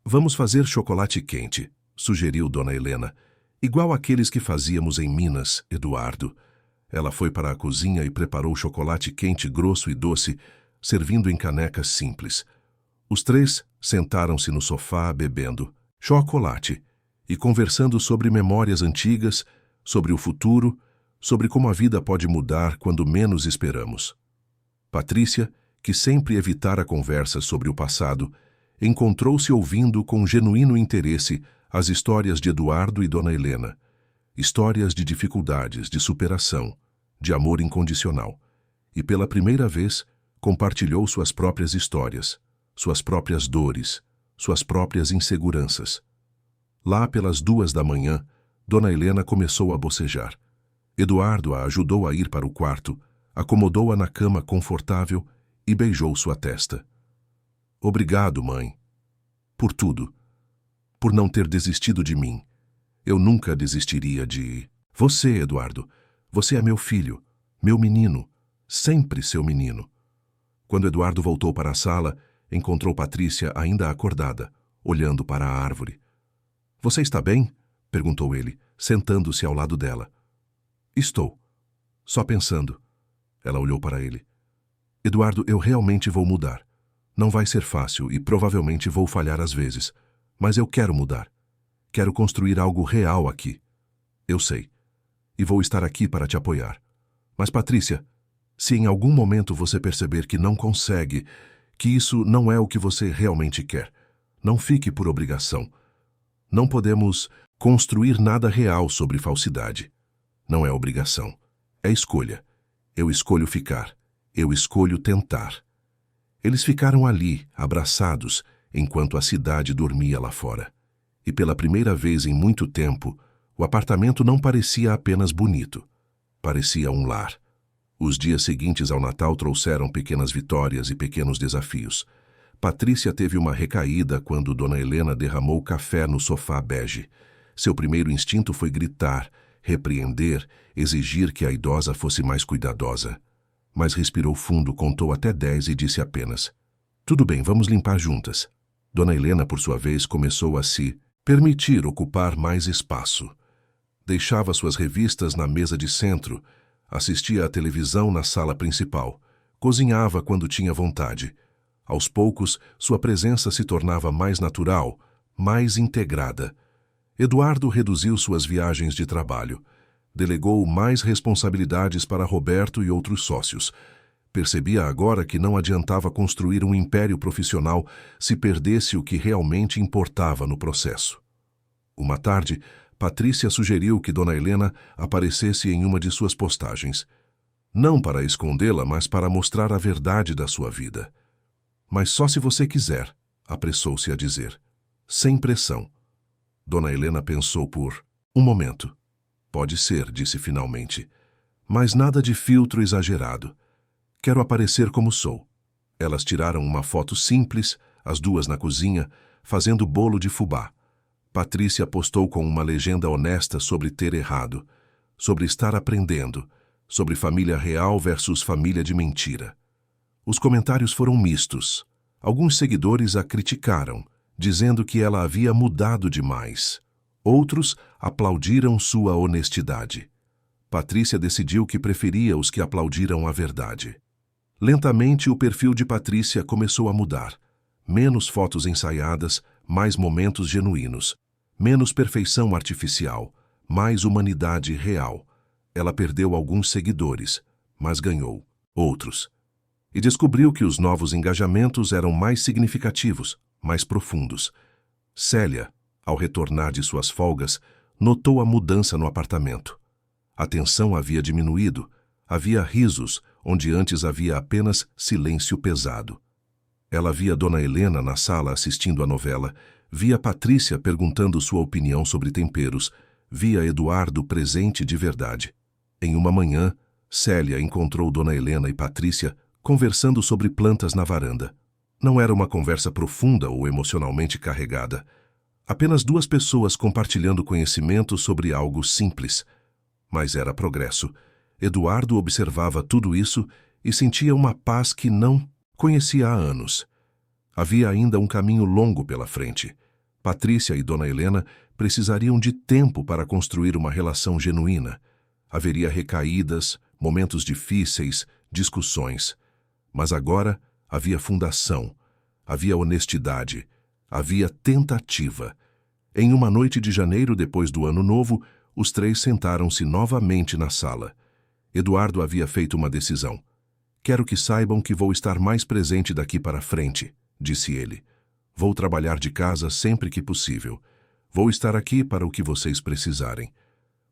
"Vamos fazer chocolate quente", sugeriu Dona Helena, "igual aqueles que fazíamos em Minas, Eduardo." Ela foi para a cozinha e preparou chocolate quente grosso e doce, servindo em canecas simples. Os três sentaram-se no sofá bebendo chocolate e conversando sobre memórias antigas, sobre o futuro, sobre como a vida pode mudar quando menos esperamos. Patrícia, que sempre evitara conversas sobre o passado, encontrou-se ouvindo com genuíno interesse as histórias de Eduardo e Dona Helena, histórias de dificuldades, de superação, de amor incondicional, e pela primeira vez compartilhou suas próprias histórias, suas próprias dores, suas próprias inseguranças. Lá pelas 2 da manhã, Dona Helena começou a bocejar. Eduardo a ajudou a ir para o quarto, acomodou-a na cama confortável e beijou sua testa. "Obrigado, mãe. Por tudo. Por não ter desistido de mim. Eu nunca desistiria de você, Eduardo. Você é meu filho, meu menino, sempre seu menino." Quando Eduardo voltou para a sala, encontrou Patrícia ainda acordada, olhando para a árvore. "Você está bem?" perguntou ele, sentando-se ao lado dela. "Estou. Só pensando." Ela olhou para ele. "Eduardo, eu realmente vou mudar. Não vai ser fácil e provavelmente vou falhar às vezes, mas eu quero mudar. Quero construir algo real aqui. Eu sei. E vou estar aqui para te apoiar. Mas, Patrícia, se em algum momento você perceber que não consegue, que isso não é o que você realmente quer, não fique por obrigação. Não podemos construir nada real sobre falsidade. Não é obrigação. É escolha. Eu escolho ficar. Eu escolho tentar." Eles ficaram ali, abraçados, enquanto a cidade dormia lá fora. E pela primeira vez em muito tempo, o apartamento não parecia apenas bonito. Parecia um lar. Os dias seguintes ao Natal trouxeram pequenas vitórias e pequenos desafios. Patrícia teve uma recaída quando Dona Helena derramou café no sofá bege. Seu primeiro instinto foi gritar, repreender, exigir que a idosa fosse mais cuidadosa. Mas respirou fundo, contou até 10 e disse apenas: "Tudo bem, vamos limpar juntas." Dona Helena, por sua vez, começou a se permitir ocupar mais espaço. Deixava suas revistas na mesa de centro, assistia à televisão na sala principal, cozinhava quando tinha vontade. Aos poucos, sua presença se tornava mais natural, mais integrada. Eduardo reduziu suas viagens de trabalho. Delegou mais responsabilidades para Roberto e outros sócios. Percebia agora que não adiantava construir um império profissional se perdesse o que realmente importava no processo. Uma tarde, Patrícia sugeriu que Dona Helena aparecesse em uma de suas postagens. Não para escondê-la, mas para mostrar a verdade da sua vida. "Mas só se você quiser", apressou-se a dizer. Sem pressão. Dona Helena pensou por um momento. "Pode ser", disse finalmente. "Mas nada de filtro exagerado. Quero aparecer como sou." Elas tiraram uma foto simples, as duas na cozinha, fazendo bolo de fubá. Patrícia postou com uma legenda honesta sobre ter errado, sobre estar aprendendo, sobre família real versus família de mentira. Os comentários foram mistos. Alguns seguidores a criticaram, dizendo que ela havia mudado demais. Outros aplaudiram sua honestidade. Patrícia decidiu que preferia os que aplaudiram a verdade. Lentamente, o perfil de Patrícia começou a mudar. Menos fotos ensaiadas, mais momentos genuínos. Menos perfeição artificial, mais humanidade real. Ela perdeu alguns seguidores, mas ganhou outros. E descobriu que os novos engajamentos eram mais significativos, mais profundos. Célia, ao retornar de suas folgas, notou a mudança no apartamento. A tensão havia diminuído, havia risos, onde antes havia apenas silêncio pesado. Ela via Dona Helena na sala assistindo a novela, via Patrícia perguntando sua opinião sobre temperos, via Eduardo presente de verdade. Em uma manhã, Célia encontrou Dona Helena e Patrícia conversando sobre plantas na varanda. Não era uma conversa profunda ou emocionalmente carregada. Apenas duas pessoas compartilhando conhecimento sobre algo simples. Mas era progresso. Eduardo observava tudo isso e sentia uma paz que não conhecia há anos. Havia ainda um caminho longo pela frente. Patrícia e Dona Helena precisariam de tempo para construir uma relação genuína. Haveria recaídas, momentos difíceis, discussões. Mas agora havia fundação, havia honestidade, havia tentativa. Em uma noite de janeiro, depois do Ano Novo, os três sentaram-se novamente na sala. Eduardo havia feito uma decisão. "Quero que saibam que vou estar mais presente daqui para frente", disse ele. "Vou trabalhar de casa sempre que possível. Vou estar aqui para o que vocês precisarem."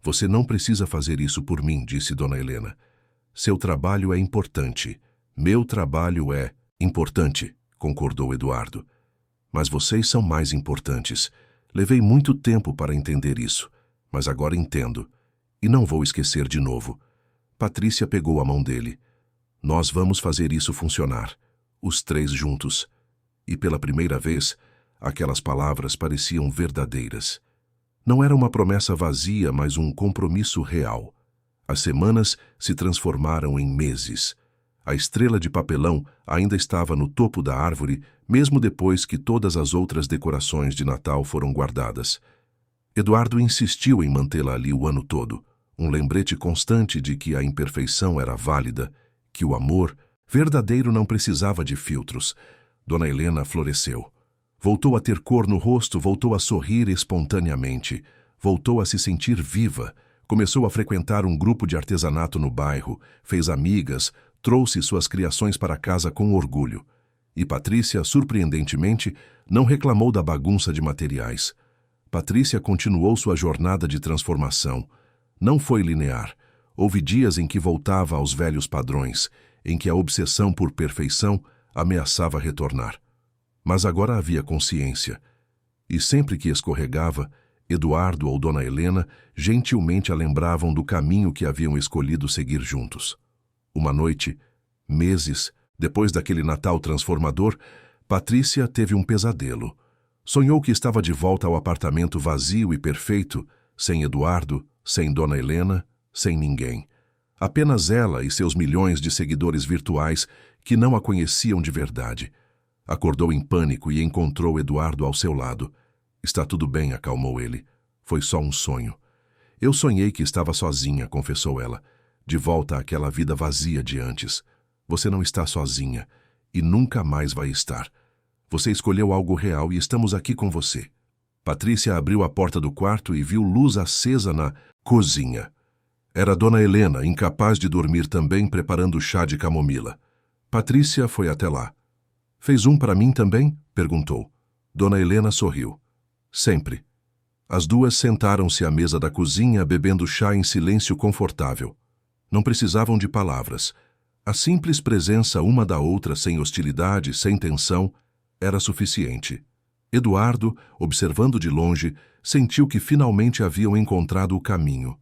"Você não precisa fazer isso por mim", disse Dona Helena. "Seu trabalho é importante. Meu trabalho é importante", concordou Eduardo. "Mas vocês são mais importantes. Levei muito tempo para entender isso, mas agora entendo. E não vou esquecer de novo." Patrícia pegou a mão dele. "Nós vamos fazer isso funcionar, os três juntos." E pela primeira vez, aquelas palavras pareciam verdadeiras. Não era uma promessa vazia, mas um compromisso real. As semanas se transformaram em meses. A estrela de papelão ainda estava no topo da árvore, mesmo depois que todas as outras decorações de Natal foram guardadas. Eduardo insistiu em mantê-la ali o ano todo, um lembrete constante de que a imperfeição era válida, que o amor verdadeiro não precisava de filtros. Dona Helena floresceu. Voltou a ter cor no rosto, voltou a sorrir espontaneamente, voltou a se sentir viva, começou a frequentar um grupo de artesanato no bairro, fez amigas, trouxe suas criações para casa com orgulho. E Patrícia, surpreendentemente, não reclamou da bagunça de materiais. Patrícia continuou sua jornada de transformação. Não foi linear. Houve dias em que voltava aos velhos padrões, em que a obsessão por perfeição ameaçava retornar. Mas agora havia consciência. E sempre que escorregava, Eduardo ou Dona Helena gentilmente a lembravam do caminho que haviam escolhido seguir juntos. Uma noite, meses, depois daquele Natal transformador, Patrícia teve um pesadelo. Sonhou que estava de volta ao apartamento vazio e perfeito, sem Eduardo, sem Dona Helena, sem ninguém. Apenas ela e seus milhões de seguidores virtuais que não a conheciam de verdade. Acordou em pânico e encontrou Eduardo ao seu lado. Está tudo bem, acalmou ele. Foi só um sonho. Eu sonhei que estava sozinha, confessou ela. De volta àquela vida vazia de antes. Você não está sozinha e nunca mais vai estar. Você escolheu algo real e estamos aqui com você. Patrícia abriu a porta do quarto e viu luz acesa na cozinha. Era Dona Helena, incapaz de dormir também, preparando chá de camomila. Patrícia foi até lá. Fez um para mim também? Perguntou. Dona Helena sorriu. Sempre. As duas sentaram-se à mesa da cozinha, bebendo chá em silêncio confortável. Não precisavam de palavras. A simples presença uma da outra, sem hostilidade, sem tensão, era suficiente. Eduardo, observando de longe, sentiu que finalmente haviam encontrado o caminho.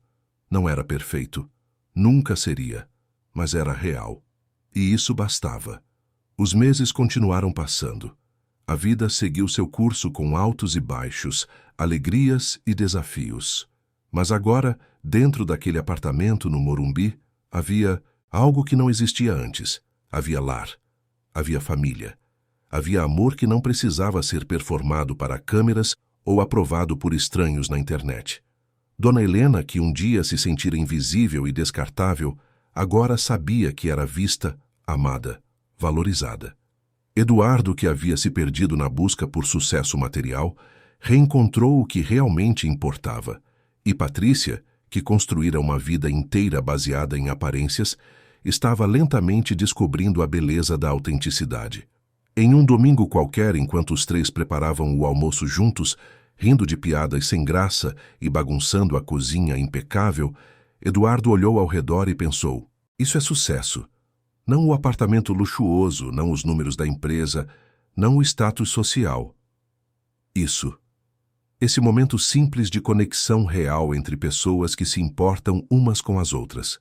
Não era perfeito. Nunca seria. Mas era real. E isso bastava. Os meses continuaram passando. A vida seguiu seu curso com altos e baixos, alegrias e desafios. Mas agora, dentro daquele apartamento no Morumbi, havia algo que não existia antes. Havia lar. Havia família. Havia amor que não precisava ser performado para câmeras ou aprovado por estranhos na internet. Dona Helena, que um dia se sentira invisível e descartável, agora sabia que era vista, amada, valorizada. Eduardo, que havia se perdido na busca por sucesso material, reencontrou o que realmente importava. E Patrícia, que construíra uma vida inteira baseada em aparências, estava lentamente descobrindo a beleza da autenticidade. Em um domingo qualquer, enquanto os três preparavam o almoço juntos, rindo de piadas sem graça e bagunçando a cozinha impecável, Eduardo olhou ao redor e pensou: isso é sucesso. Não o apartamento luxuoso, não os números da empresa, não o status social. Isso. Esse momento simples de conexão real entre pessoas que se importam umas com as outras.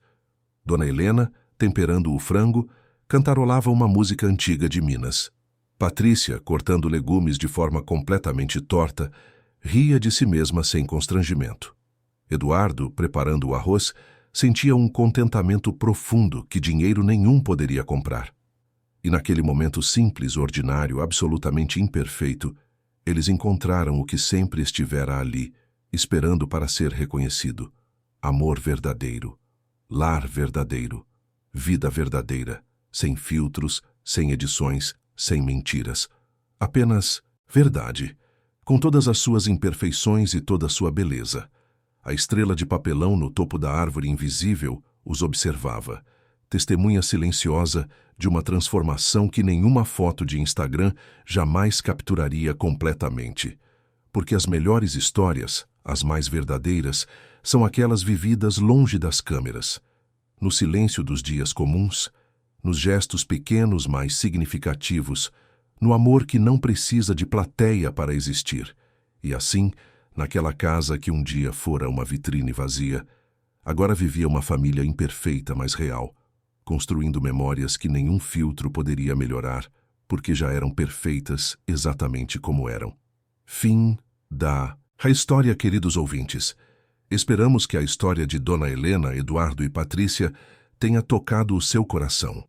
Dona Helena, temperando o frango, cantarolava uma música antiga de Minas. Patrícia, cortando legumes de forma completamente torta, ria de si mesma sem constrangimento. Eduardo, preparando o arroz, sentia um contentamento profundo que dinheiro nenhum poderia comprar. E naquele momento simples, ordinário, absolutamente imperfeito, eles encontraram o que sempre estivera ali, esperando para ser reconhecido. Amor verdadeiro, lar verdadeiro, vida verdadeira, sem filtros, sem edições, sem mentiras. Apenas verdade, com todas as suas imperfeições e toda a sua beleza. A estrela de papelão no topo da árvore invisível os observava, testemunha silenciosa de uma transformação que nenhuma foto de Instagram jamais capturaria completamente. Porque as melhores histórias, as mais verdadeiras, são aquelas vividas longe das câmeras, no silêncio dos dias comuns, nos gestos pequenos mais significativos, no amor que não precisa de plateia para existir. E assim, naquela casa que um dia fora uma vitrine vazia, agora vivia uma família imperfeita, mas real, construindo memórias que nenhum filtro poderia melhorar, porque já eram perfeitas exatamente como eram. Fim da história, queridos ouvintes. Esperamos que a história de Dona Helena, Eduardo e Patrícia tenha tocado o seu coração.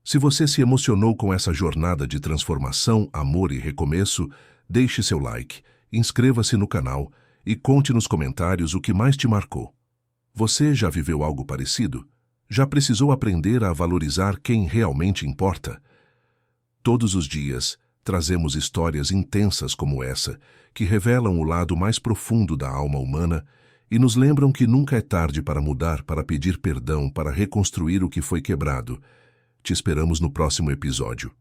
Se você se emocionou com essa jornada de transformação, amor e recomeço, deixe seu like, inscreva-se no canal e conte nos comentários o que mais te marcou. Você já viveu algo parecido? Já precisou aprender a valorizar quem realmente importa? Todos os dias, trazemos histórias intensas como essa, que revelam o lado mais profundo da alma humana e nos lembram que nunca é tarde para mudar, para pedir perdão, para reconstruir o que foi quebrado. Te esperamos no próximo episódio.